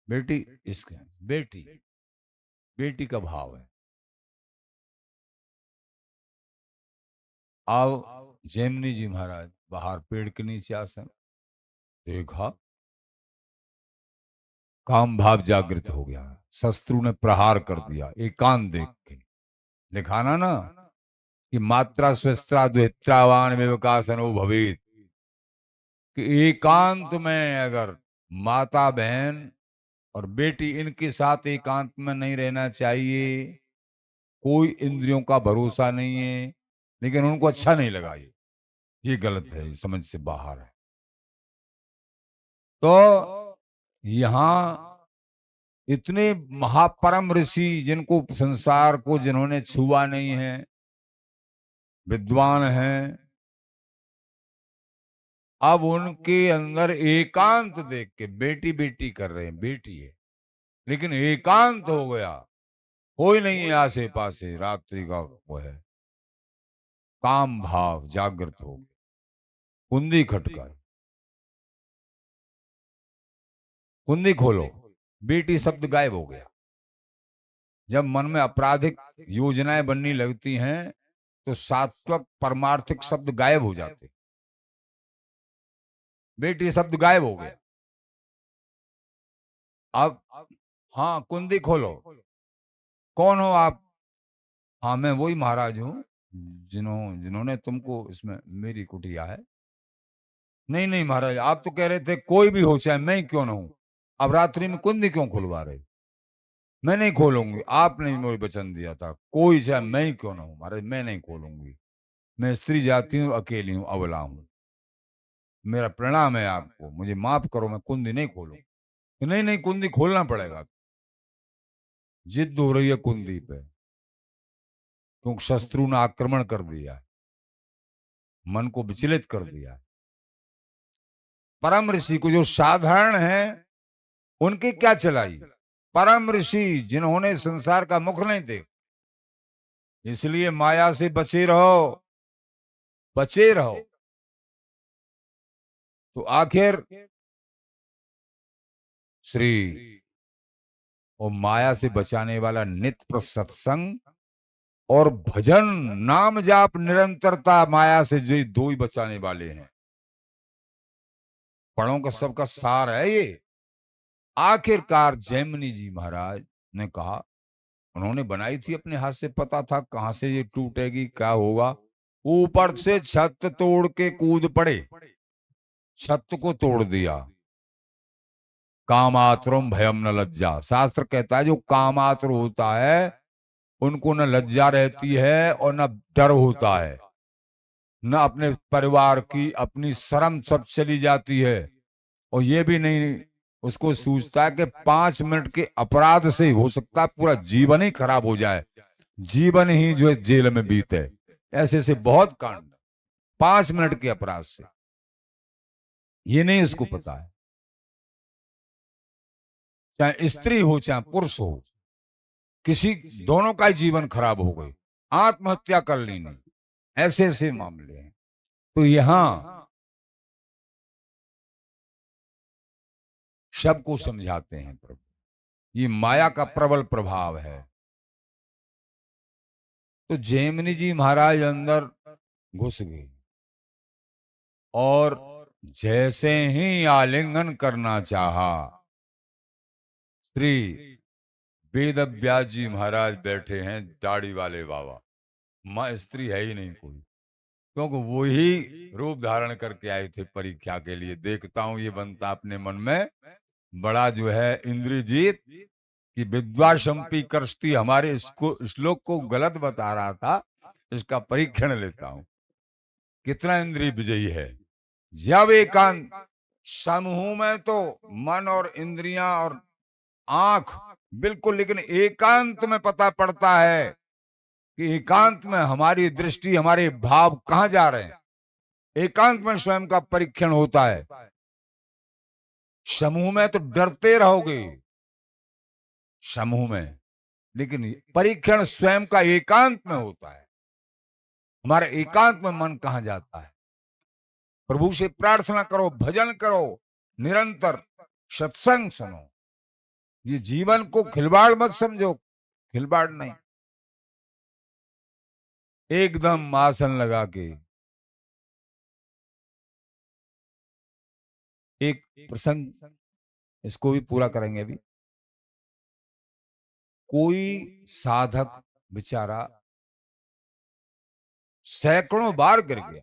बेटी, इसके बेटी, बेटी का भाव है। अब जैमिनी जी महाराज बाहर पेड़ के नीचे आसन, देखा काम भाव जागृत हो गया, शत्रु ने प्रहार कर दिया एकांत देख के। दिखाना ना कि मात्रा स्वस्था द्वित्रावान विकासनो भवेत, कि एकांत में अगर माता बहन और बेटी, इनके साथ एकांत में नहीं रहना चाहिए, कोई इंद्रियों का भरोसा नहीं है, लेकिन उनको अच्छा नहीं लगा, ये गलत है, ये समझ से बाहर है। तो यहां इतने महापरम ऋषि, जिनको संसार को जिन्होंने छुआ नहीं है, विद्वान हैं, अब उनके अंदर एकांत देख के बेटी बेटी कर रहे हैं, बेटी है लेकिन एकांत हो गया, कोई नहीं है आसे पासे, रात्रि का वो है, काम भाव जागृत हो गया, कुंडी खटका, कुंडी खोलो, बेटी शब्द गायब हो गया। जब मन में आपराधिक योजनाएं बनने लगती हैं तो सात्विक परमार्थिक शब्द गायब हो जाते। बेटी शब्द गायब हो गया। अब हाँ, कुंडी खोलो। कौन हो आप? हाँ, मैं वही महाराज हूँ जिन्होंने तुमको इसमें मेरी कुटिया है। नहीं नहीं महाराज, आप तो कह रहे थे कोई भी हो चाहे मैं ही क्यों ना हूं, अब रात्रि में कुंडी क्यों खुलवा रहे? मैं नहीं खोलूंगी, आपने मुझे वचन दिया था, कोई चाहे मैं ही क्यों ना हूं महाराज, मैं नहीं खोलूंगी। मैं स्त्री जाती हूँ, अकेली हूँ, अबला हूँ। मेरा प्रणाम है आपको, मुझे माफ करो, मैं कुंडी नहीं खोलूं। नहीं नहीं, कुंडी खोलना पड़ेगा। जिद हो रही है कुंडी पे, क्योंकि शत्रु ने आक्रमण कर दिया है, मन को विचलित कर दिया है। परम ऋषि को जो साधारण है उनकी क्या चलाई, परम ऋषि जिन्होंने संसार का मुख नहीं देखा। इसलिए माया से बचे रहो, बचे रहो। तो आखिर श्री और माया से बचाने वाला नित्य सत्संग और भजन, नाम जाप, निरंतरता, माया से जो दो ही बचाने वाले हैं। पढ़ों का सबका सार है ये। आखिरकार जैमिनी जी महाराज ने कहा, उन्होंने बनाई थी अपने हाथ से, पता था कहां से ये टूटेगी, क्या होगा। ऊपर से छत तोड़ के कूद पड़े, छत को तोड़ दिया। कामातुरम भयम न लज्जा, शास्त्र कहता है जो कामातुर होता है उनको न लज्जा रहती है और न डर होता है, न अपने परिवार की अपनी शर्म सब चली जाती है। और ये भी नहीं उसको सूझता है कि 5 मिनट के अपराध से हो सकता है पूरा जीवन ही खराब हो जाए, जीवन ही जो है जेल में बीते। ऐसे से बहुत कांड 5 मिनट के अपराध से, ये नहीं उसको पता है। चाहे स्त्री हो चाहे पुरुष हो, किसी दोनों का ही जीवन खराब हो गई, आत्महत्या कर लेनी, ऐसे ऐसे मामले हैं। तो यहां सबको समझाते हैं प्रभु, ये माया का प्रबल प्रभाव है। तो जैमिनी जी महाराज अंदर घुस गए और जैसे ही आलिंगन करना चाहा, श्री वेद व्यास जी महाराज बैठे हैं, दाढ़ी वाले बाबा, मां स्त्री है ही नहीं कोई, क्योंकि वो ही रूप धारण करके आए थे परीक्षा के लिए। देखता हूं ये बनता अपने मन में बड़ा जो है इंद्रजीत कि विद्वा शंपी करस्ती, हमारे इसको श्लोक को गलत बता रहा था, इसका परीक्षण लेता हूं कितना इंद्रिय विजयी है। जब एकांत समूह में तो मन और इंद्रियां और आंख बिल्कुल, लेकिन एकांत में पता पड़ता है कि एकांत में हमारी दृष्टि, हमारे भाव कहां जा रहे हैं। एकांत में स्वयं का परीक्षण होता है। समूह में तो डरते रहोगे, समूह में, लेकिन परीक्षण स्वयं का एकांत में होता है। हमारे एकांत में मन कहां जाता है। प्रभु से प्रार्थना करो, भजन करो, निरंतर सत्संग सुनो। ये जीवन को खिलवाड़ मत समझो, खिलवाड़ नहीं। एकदम आसन लगा के एक प्रसंग, इसको भी पूरा करेंगे अभी। कोई साधक बेचारा सैकड़ों बार गिर गया,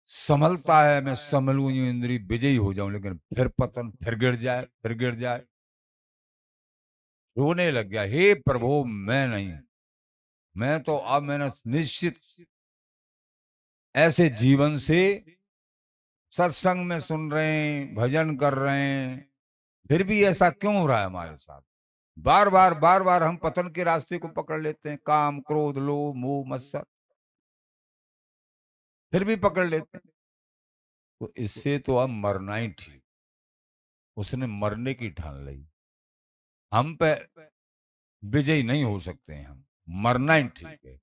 संभलता है, मैं संभलूं, इंद्रिय विजयी हो जाऊं, लेकिन फिर पतन, फिर गिर जाए, फिर गिर जाए। रोने लग गया, हे प्रभु मैं नहीं, मैं तो अब मैंने निश्चित ऐसे जीवन से, सत्संग में सुन रहे हैं, भजन कर रहे हैं, फिर भी ऐसा क्यों हो रहा है हमारे साथ। बार बार हम पतन के रास्ते को पकड़ लेते हैं, काम क्रोध लोभ मोह मत्सर, फिर भी पकड़ लेते हैं। तो इससे तो अब मरना ही ठीक। उसने मरने की ठान ली, हम पे विजयी नहीं हो सकते हैं, हम मरना ही ठीक है।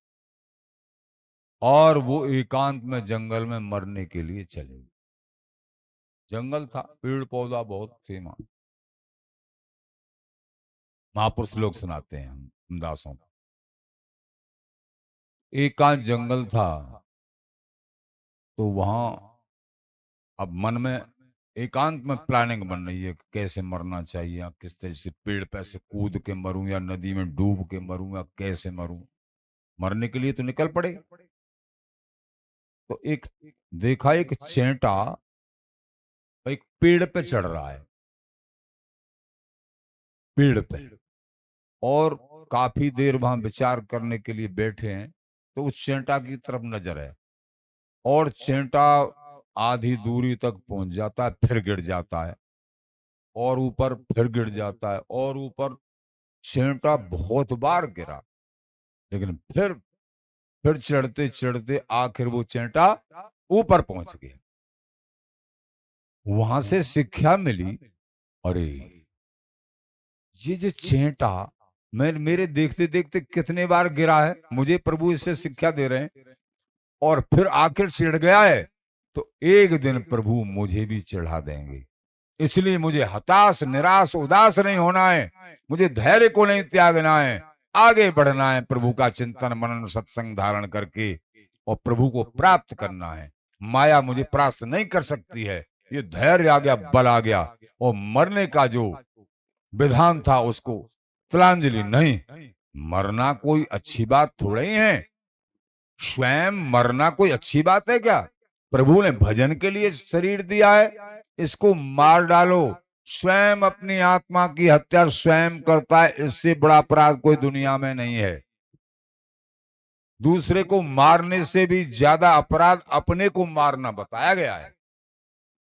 और वो एकांत में जंगल में मरने के लिए चले। जंगल था, पेड़ पौधा बहुत थे वहां। महापुरुष लोग सुनाते हैं हम दासों को। एकांत जंगल था, तो वहां अब मन में एकांत में प्लानिंग बन रही है कि कैसे मरना चाहिए, या किस तरह से पेड़ पे से कूद के मरूं या नदी में डूब के मरूं या कैसे मरूं। मरने के लिए तो निकल पड़े। तो एक देखा एक चेंटा एक पेड़ पे चढ़ रहा है, पेड़ पे, और काफी देर वहां विचार करने के लिए बैठे हैं। तो उस चेंटा की तरफ नजर है, और चेंटा आधी दूरी तक पहुंच जाता है, फिर गिर जाता है, और ऊपर फिर गिर जाता है, और ऊपर। चेंटा बहुत बार गिरा, लेकिन फिर चढ़ते चढ़ते आखिर वो चेंटा ऊपर पहुंच गया। वहां से शिक्षा मिली, अरे ये जो चेंटा मैं मेरे देखते देखते कितने बार गिरा है, मुझे प्रभु इससे शिक्षा दे रहे हैं, और फिर आखिर चिढ़ गया है, तो एक दिन प्रभु मुझे भी चढ़ा देंगे। इसलिए मुझे हताश निराश उदास नहीं होना है, मुझे धैर्य को नहीं त्यागना है, आगे बढ़ना है, प्रभु का चिंतन मनन सत्संग धारण करके और प्रभु को प्राप्त करना है। माया मुझे परास्त नहीं कर सकती है। ये धैर्य आ गया, बल आ गया, और मरने का जो विधान था उसको तिलांजलि नहीं। मरना कोई अच्छी बात थोड़ा ही है। स्वयं मरना कोई अच्छी बात है क्या? प्रभु ने भजन के लिए शरीर दिया है, इसको मार डालो। स्वयं अपनी आत्मा की हत्या स्वयं करता है, इससे बड़ा अपराध कोई दुनिया में नहीं है। दूसरे को मारने से भी ज्यादा अपराध अपने को मारना बताया गया है,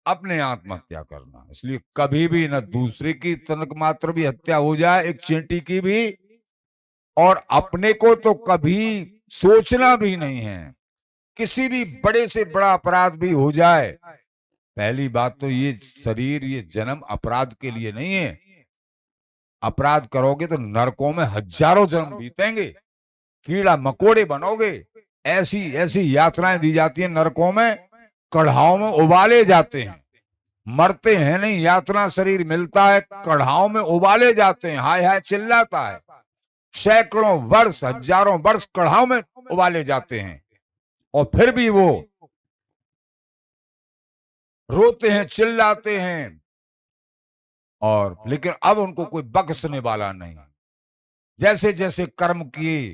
अपने आत्महत्या करना। इसलिए कभी भी न दूसरे की तनक मात्र भी हत्या हो जाए, एक चींटी की भी, और अपने को तो कभी सोचना भी नहीं है। किसी भी बड़े से बड़ा अपराध भी हो जाए, पहली बात तो ये शरीर ये जन्म अपराध के लिए नहीं है। अपराध करोगे तो नरकों में हजारों जन्म बीतेंगे, कीड़ा मकोड़े बनोगे, ऐसी ऐसी यात्राएं दी जाती हैं नरकों में, कढ़ाओं में उबाले जाते हैं, मरते हैं नहीं, यात्रा शरीर मिलता है, कढ़ाओं में उबाले जाते हैं, हाय हाय चिल्लाता है, सैकड़ों वर्ष हजारों वर्ष कढ़ाओं में उबाले जाते हैं, और फिर भी वो रोते हैं चिल्लाते हैं, और लेकिन अब उनको कोई बख्शने वाला नहीं। जैसे जैसे कर्म किए,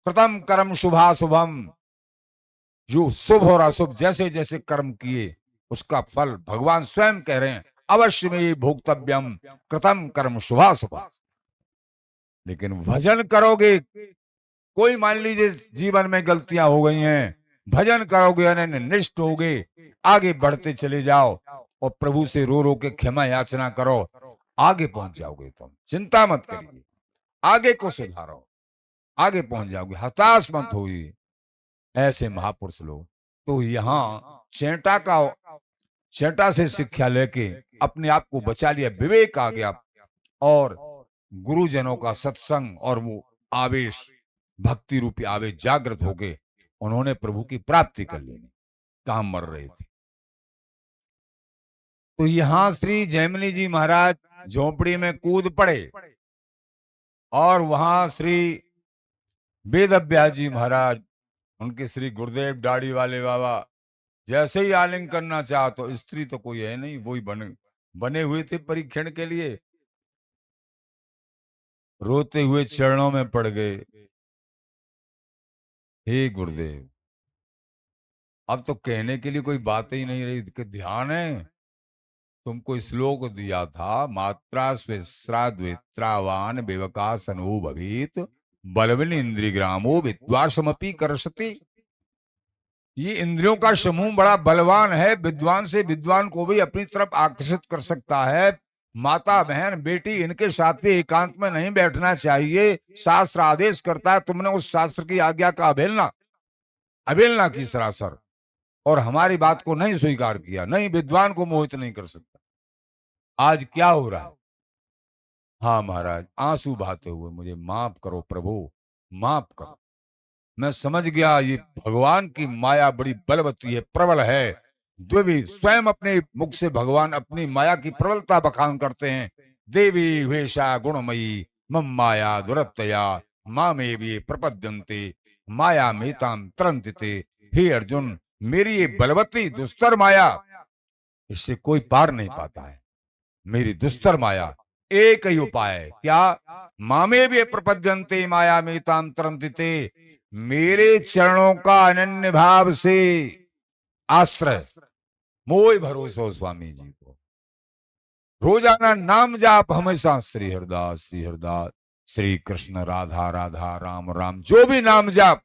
प्रथम कर्म शुभाशुभम, जो शुभ और अशुभ जैसे जैसे कर्म किए उसका फल भगवान स्वयं कह रहे हैं, अवश्य में भोक्तव्यम कृतम कर्म शुभाशुभम। लेकिन भजन करोगे, कोई मान लीजिए जीवन में गलतियां हो गई हैं, भजन करोगे, अनन्य निष्ठ होगे, आगे बढ़ते चले जाओ, और प्रभु से रो रो के क्षमा याचना करो, आगे पहुंच जाओगे। तुम चिंता मत करिए, आगे को सुधारो, आगे पहुंच जाओगे, हताश मत होइए। ऐसे महापुरुष लोग तो यहाँ चेंटा से शिक्षा लेके अपने आप को बचा लिया, विवेक आ गया, और गुरुजनों का सत्संग और वो आवेश, भक्ति रूपी आवेश जागृत हो गए, उन्होंने प्रभु की प्राप्ति कर ली, काम मर रहे थे। तो यहां श्री जैमिनी जी महाराज झोपड़ी में कूद पड़े, और वहां श्री वेद व्यास जी महाराज, उनके श्री गुरुदेव दाढ़ी वाले बाबा, जैसे ही आलिंग करना चाहा, तो स्त्री तो कोई है नहीं, वही बने हुए थे परीक्षण के लिए, रोते हुए चरणों में पड़ गए, हे गुरुदेव। अब तो कहने के लिए कोई बात ही नहीं रही कि ध्यान है, तुमको श्लोक दिया था, मात्रा स्वेत्राद्वेत्रावान विवकास अनुभवित बलविन इंद्रियग्रामो विद्वासमपि करसति। ये इंद्रियों का समूह बड़ा बलवान है, विद्वान से विद्वान को भी अपनी तरफ आकर्षित कर सकता है। माता बहन बेटी इनके साथ भी एकांत में नहीं बैठना चाहिए, शास्त्र आदेश करता है, तुमने उस शास्त्र की आज्ञा का अवहेलना की सरासर, और हमारी बात को नहीं स्वीकार किया, नहीं विद्वान को मोहित नहीं कर सकता। आज क्या हो रहा है? हाँ महाराज, आंसू बहाते हुए, मुझे माफ करो प्रभु, माफ करो। मैं समझ गया ये भगवान की माया बड़ी बलवती है, प्रबल है। देवी स्वयं अपने मुख से भगवान अपनी माया की प्रबलता बखान करते हैं, देवी वेशा गुणमयी मम माया दुरत्यया मामेवि प्रपद्यन्ते माया मेताम तरन्तिते। हे अर्जुन, मेरी ये बलवती दुस्तर माया, इससे कोई पार नहीं पाता है। मेरी दुस्तर माया, एक ही उपाय है, क्या? मामे भी प्रपद्यन्ते माया मेताम तरन्तिते, मेरे चरणों का अनन्य भाव से आश्रय, मोह भरोसा हो स्वामी जी को। रोजाना नाम जाप हमेशा श्री हरदास श्री हरदास, श्री कृष्ण राधा राधा राम राम, जो भी नाम जाप,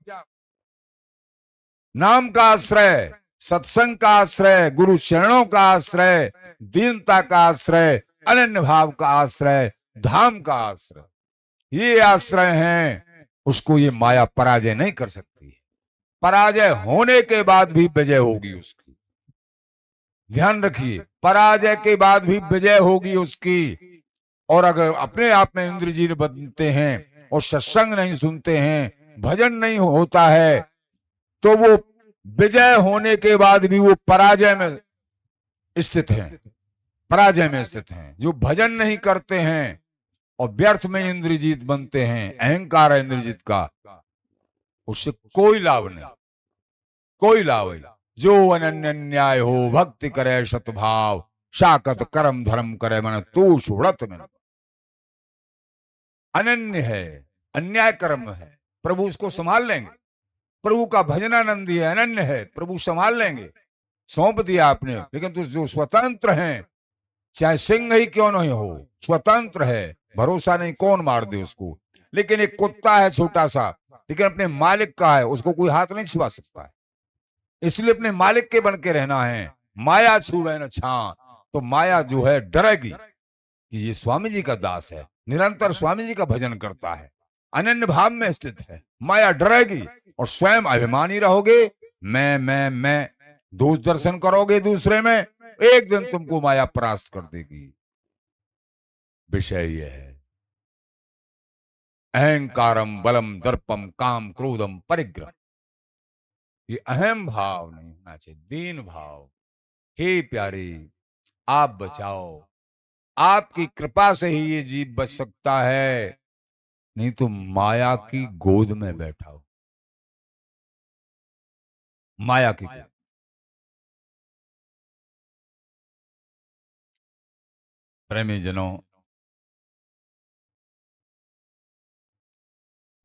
नाम का आश्रय, सत्संग का आश्रय, गुरु चरणों का आश्रय, दीनता का आश्रय, अनन्य भाव का आश्रय, धाम का आश्रय, ये आश्रय हैं, उसको ये माया पराजय नहीं कर सकती। पराजय होने के बाद भी विजय होगी उसकी। ध्यान रखिए, पराजय के बाद भी विजय होगी उसकी। और अगर अपने आप में इंद्रजीत बनते हैं और सत्संग नहीं सुनते हैं, भजन नहीं होता है, तो वो विजय होने के बाद भी वो पराजय में स्थित हैं, पराजय में स्थित हैं। जो भजन नहीं करते हैं और व्यर्थ में इंद्रजीत बनते हैं, अहंकार है इंद्रजीत का, उससे कोई लाभ नहीं, कोई लाभ नहीं। जो अनन्य न्याय हो, भक्ति करे सतभाव, शाकत कर्म धर्म करे मन तू सुव्रत में। अनन्य है, अन्याय कर्म है, प्रभु उसको संभाल लेंगे। प्रभु का भजनानंदी है, अनन्य है, प्रभु संभाल लेंगे। सौंप दिया आपने, लेकिन तो जो स्वतंत्र हैं, चाहे सिंह ही क्यों नहीं हो, स्वतंत्र है, भरोसा नहीं कौन मार दे उसको। लेकिन एक कुत्ता है छोटा सा, लेकिन अपने मालिक का है, उसको कोई हाथ नहीं छुआ सकता है। इसलिए अपने मालिक के बन के रहना है। माया छुए न छा, तो माया जो है डरेगी कि ये स्वामी जी का दास है, निरंतर स्वामी जी का भजन करता है, अनन्य भाव में स्थित है। माया डरेगी और स्वयं अभिमानी रहोगे, मैं दोष दर्शन करोगे दूसरे में, एक दिन तुमको माया परास्त कर देगी। विषय यह है, अहंकारम बलम दर्पम काम क्रोधम परिग्रह, ये अहम भाव नहीं होना चाहिए, दीन भाव। हे प्यारे, आप बचाओ, आपकी कृपा से ही ये जीव बच सकता है, नहीं तो माया की गोद में बैठा हो, माया की गोद। प्रेमी जनों,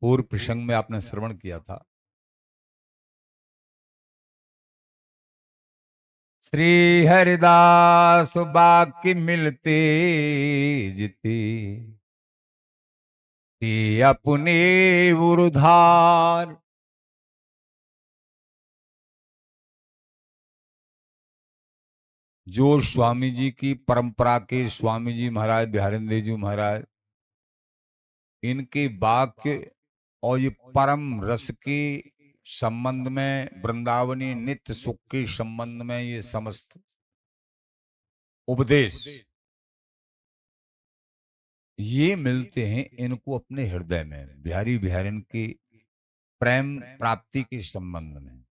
पूर्व प्रसंग में आपने श्रवण किया था, श्री हरिदास बाकी मिलते जिते, ते अपने उधार। जो स्वामी जी की परंपरा के स्वामी जी महाराज, बिहारिंद्र जी महाराज, इनके वाक्य और ये परम रस के संबंध में, वृंदावनी नित्य सुख के संबंध में, ये समस्त उपदेश ये मिलते हैं इनको अपने हृदय में, बिहारी बिहारिन की प्रेम प्राप्ति के संबंध में,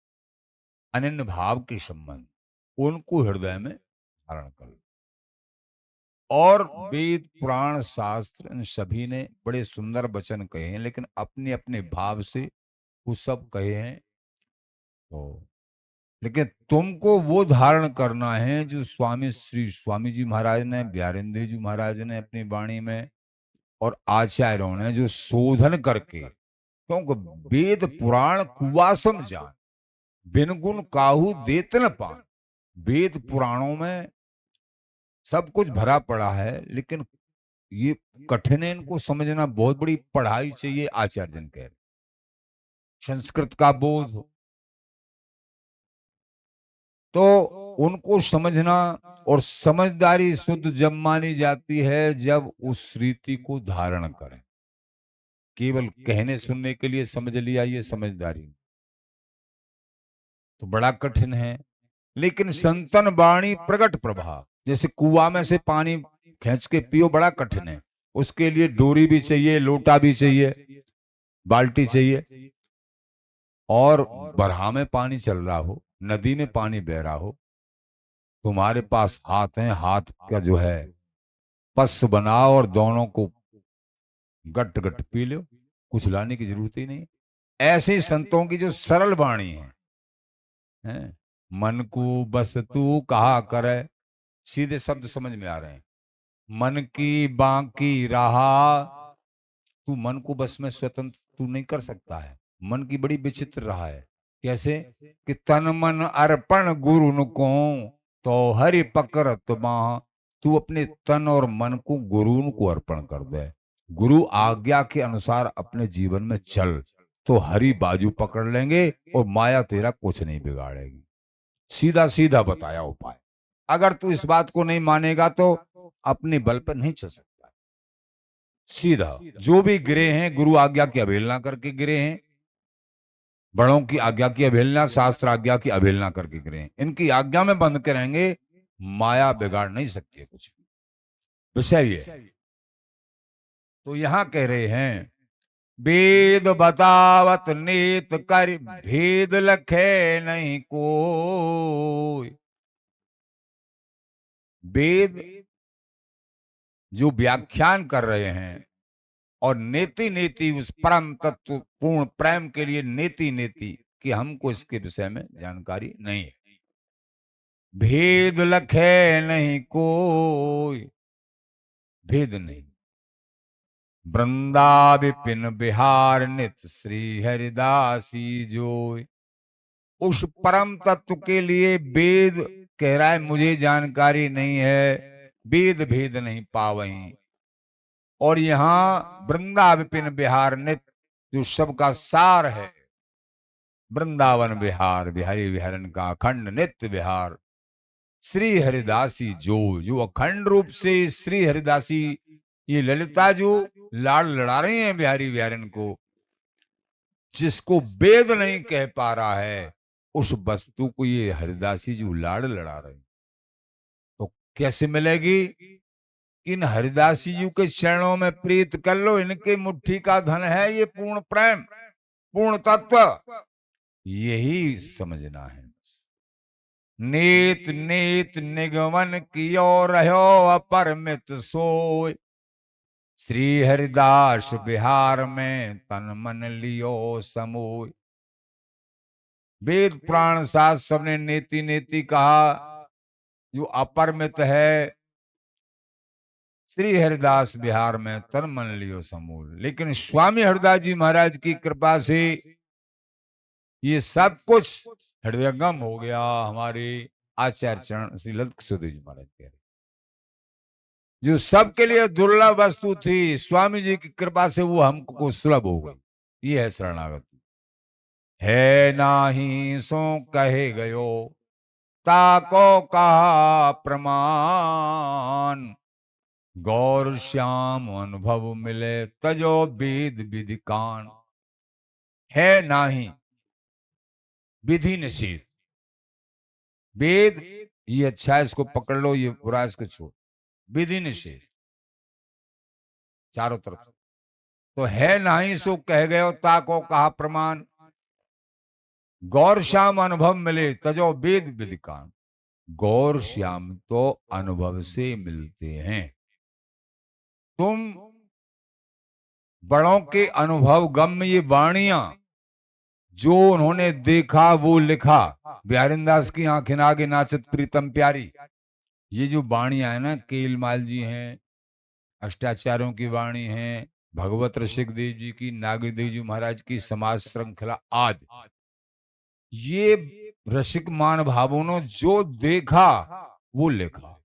अनन्य भाव के संबंध, उनको हृदय में धारण कर। और वेद पुराण शास्त्र इन सभी ने बड़े सुंदर वचन कहे हैं, लेकिन अपने अपने भाव से वो सब कहे हैं। तो लेकिन तुमको वो धारण करना है जो स्वामी श्री स्वामी जी महाराज ने, बिहारिंद्र जी महाराज ने अपनी वाणी में, और आचार्यों ने जो शोधन करके, क्योंकि वेद पुराण कुवासम जान, बिन गुण काहू देत न पान। वेद पुराणों में सब कुछ भरा पड़ा है, लेकिन ये कठिन है, इनको समझना बहुत बड़ी पढ़ाई चाहिए। आचार्य जन कह रहे, संस्कृत का बोध हो तो उनको समझना, और समझदारी शुद्ध जब मानी जाती है जब उस रीति को धारण करें। केवल कहने सुनने के लिए समझ लिया, ये समझदारी तो बड़ा कठिन है। लेकिन संतन वाणी प्रगट प्रभा, जैसे कुआं में से पानी खींच के पियो, बड़ा कठिन है, उसके लिए डोरी भी चाहिए, लोटा भी चाहिए, बाल्टी चाहिए। और बरहा में पानी चल रहा हो, नदी में पानी बह रहा हो, तुम्हारे पास हाथ है, हाथ का जो है पस बनाओ और दोनों को गट गट पी लो, कुछ लाने की जरूरत ही नहीं। ऐसे संतों की जो सरल वाणी है, मन को बस तू कहा करे, सीधे शब्द समझ में आ रहे हैं। मन की बाकी रहा, तू मन को बस में स्वतंत्र तू नहीं कर सकता है। मन की बड़ी विचित्र रहा है। कैसे कि तन मन अर्पण गुरु को तो हरि पकड़त बाह, तू अपने तन और मन को गुरु को अर्पण कर दे। गुरु आज्ञा के अनुसार अपने जीवन में चल, तो हरि बाजू पकड़ लेंगे और माया तेरा कुछ नहीं बिगाड़ेगी। सीधा सीधा बताया उपाय। अगर तू इस बात को नहीं मानेगा तो अपने बल पर नहीं चल सकता। सीधा जो भी गिरे हैं गुरु आज्ञा की अवहेलना करके गिरे हैं, बड़ों की आज्ञा की अवहेलना, शास्त्र आज्ञा की अवहेलना करके गिरे हैं। इनकी आज्ञा में बंद करेंगे, माया बिगाड़ नहीं सकती है कुछ भी। विषय ये तो यहां कह रहे हैं, वेद बतावत नीत कर भेद लखे नहीं कोई। वेद जो व्याख्यान कर रहे हैं और नेति नेति उस परम तत्व पूर्ण प्रेम के लिए नेति नेति कि हमको इसके विषय में जानकारी नहीं है। भेद लखे नहीं कोई, भेद नहीं। वृंदा विपिन बिहार नित श्री हरिदासी जोय। उस परम तत्व के लिए वेद कह रहा है मुझे जानकारी नहीं है, वेद भेद नहीं पावहीं। और यहां वृंदा विपिन बिहार नित्य जो सबका सार है, वृंदावन विहार बिहारी विहरन का अखंड नित्य विहार, श्री हरिदासी जो अखंड रूप से श्री हरिदासी, ये ललिता जो लाड़ लड़ा रही हैं बिहारी विहरन को, जिसको वेद नहीं कह पा रहा है उस वस्तु को ये हरिदासी जो लाड़ लड़ा रहे, तो कैसे मिलेगी? इन हरिदासी जी के चरणों में प्रीत कर लो, इनके मुट्ठी का धन है ये पूर्ण प्रेम, पूर्ण तत्व, यही समझना है। नीत नीत निगमन कियो रहो अपरमित सोय, श्री हरिदास बिहार में तन मन लियो समोय। वेद पुराण शास्त्र सबने नेति नेति कहा, जो अपरमित है श्री हरिदास बिहार में तन मन लियो समूल। लेकिन स्वामी हरिदास जी महाराज की कृपा से ये सब कुछ हृदयंगम हो गया। हमारे आचार्य चरण श्री ललित किशोर देव जी महाराज कह रहे, जो सबके लिए दुर्लभ वस्तु थी, स्वामी जी की कृपा से वो हमको सुलभ हो गई। ये है शरणागति। है नाही सो कहे गयो, ताको कहा प्रमाण, गौर श्याम अनुभव मिले तजो वेद विधि कान। है नाही विधि निषेध, वेद ये अच्छा है इसको पकड़ लो, ये बुरा इसको छोड़, विधि निषेध चारों तरफ। तो है नाही सो कह गयो ताको कहा प्रमाण, गौर श्याम अनुभव मिले तजो वेद विधि कान। गौर श्याम तो अनुभव से मिलते हैं। तुम बड़ों के अनुभव गम ये वाणियां जो उन्होंने देखा वो लिखा, बिहारीदास की आंखें आगे नाचत प्रीतम प्यारी, ये जो वाणियां है ना, केलमाल जी हैं, अष्टाचार्यों की वाणी है, भगवत ऋषिक देव जी की, नागदेव देव जी महाराज की समाज श्रृंखला आदि, ये रसिक मान भावों ने जो देखा वो लिखा,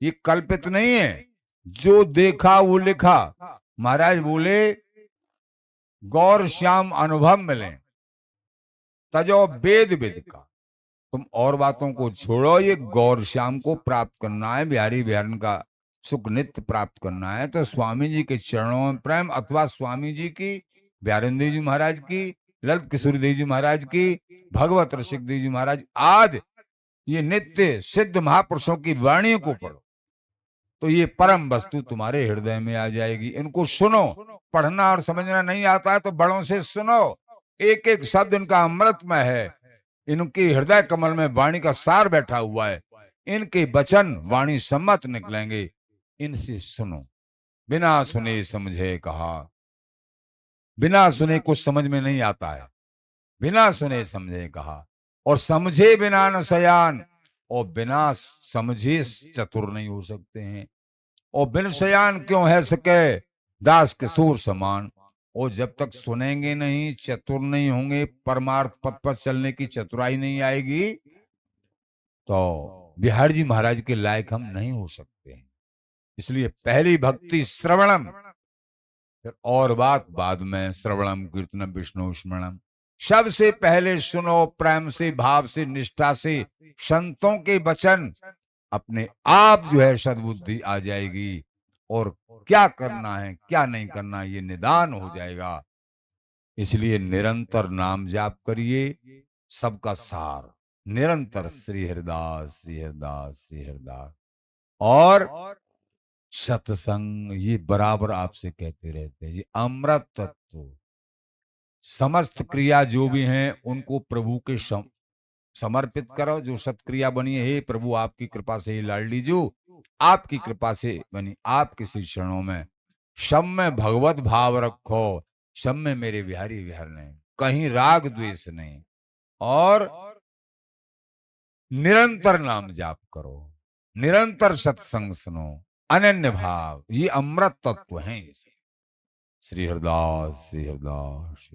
ये कल्पित नहीं है। जो देखा वो लिखा। महाराज बोले गौर श्याम अनुभव मिले तजो वेद विद का। तुम और बातों को छोड़ो, ये गौर श्याम को प्राप्त करना है, बिहारी बिहारन का सुख नित्य प्राप्त करना है, तो स्वामी जी के चरणों में प्रेम, अथवा स्वामी जी की, बिहारिंद देव जी महाराज की, ललित किशोर देव जी महाराज की, भगवत ऋषिक देव जी महाराज आदि ये नित्य सिद्ध महापुरुषों की वाणियों को पढ़ो, तो ये परम वस्तु तुम्हारे हृदय में आ जाएगी। इनको सुनो। पढ़ना और समझना नहीं आता है तो बड़ों से सुनो, एक एक शब्द इनका अमृतमय है। इनके हृदय कमल में वाणी का सार बैठा हुआ है। इनके वचन वाणी सम्मत निकलेंगे, इनसे सुनो। बिना सुने समझे कहा। बिना सुने कुछ समझ में नहीं आता है, बिना सुने समझे कहा। और समझे बिना न सयान, और बिना समझे चतुर नहीं हो सकते हैं। और बिन सयान क्यों है सके दास के सूर समान। और जब तक सुनेंगे नहीं, चतुर नहीं होंगे, परमार्थ पथ पर चलने की चतुराई नहीं आएगी, तो बिहार जी महाराज के लायक हम नहीं हो सकते हैं। इसलिए पहली भक्ति श्रवणम, फिर और बात बाद में, श्रवणम कीर्तनम विष्णु स्मरणम। सबसे पहले सुनो प्रेम से, भाव से, निष्ठा से संतों के वचन, अपने आप जो है सद्बुद्धि आ जाएगी। और क्या करना है क्या नहीं करना ये निदान हो जाएगा। इसलिए निरंतर नाम जाप करिए, सबका सार निरंतर श्री हरिदास श्री हरिदास श्री हरिदास। और सत्संग ये बराबर आपसे कहते रहते हैं, ये अमृत तत्व। समस्त क्रिया जो भी हैं उनको प्रभु के समर्पित करो। जो सत्क्रिया बनी है, हे प्रभु आपकी कृपा से, ही लाडली जो आपकी कृपा से बनी, आपके श्री चरणों में सब में भगवत भाव रखो। सब में मेरे बिहारी विहार नहीं, कहीं राग द्वेष नहीं। और निरंतर नाम जाप करो, निरंतर सत्संग सुनो, अनन्य भाव, ये अमृत तत्व हैं। श्री हरिदास श्री हरिदास।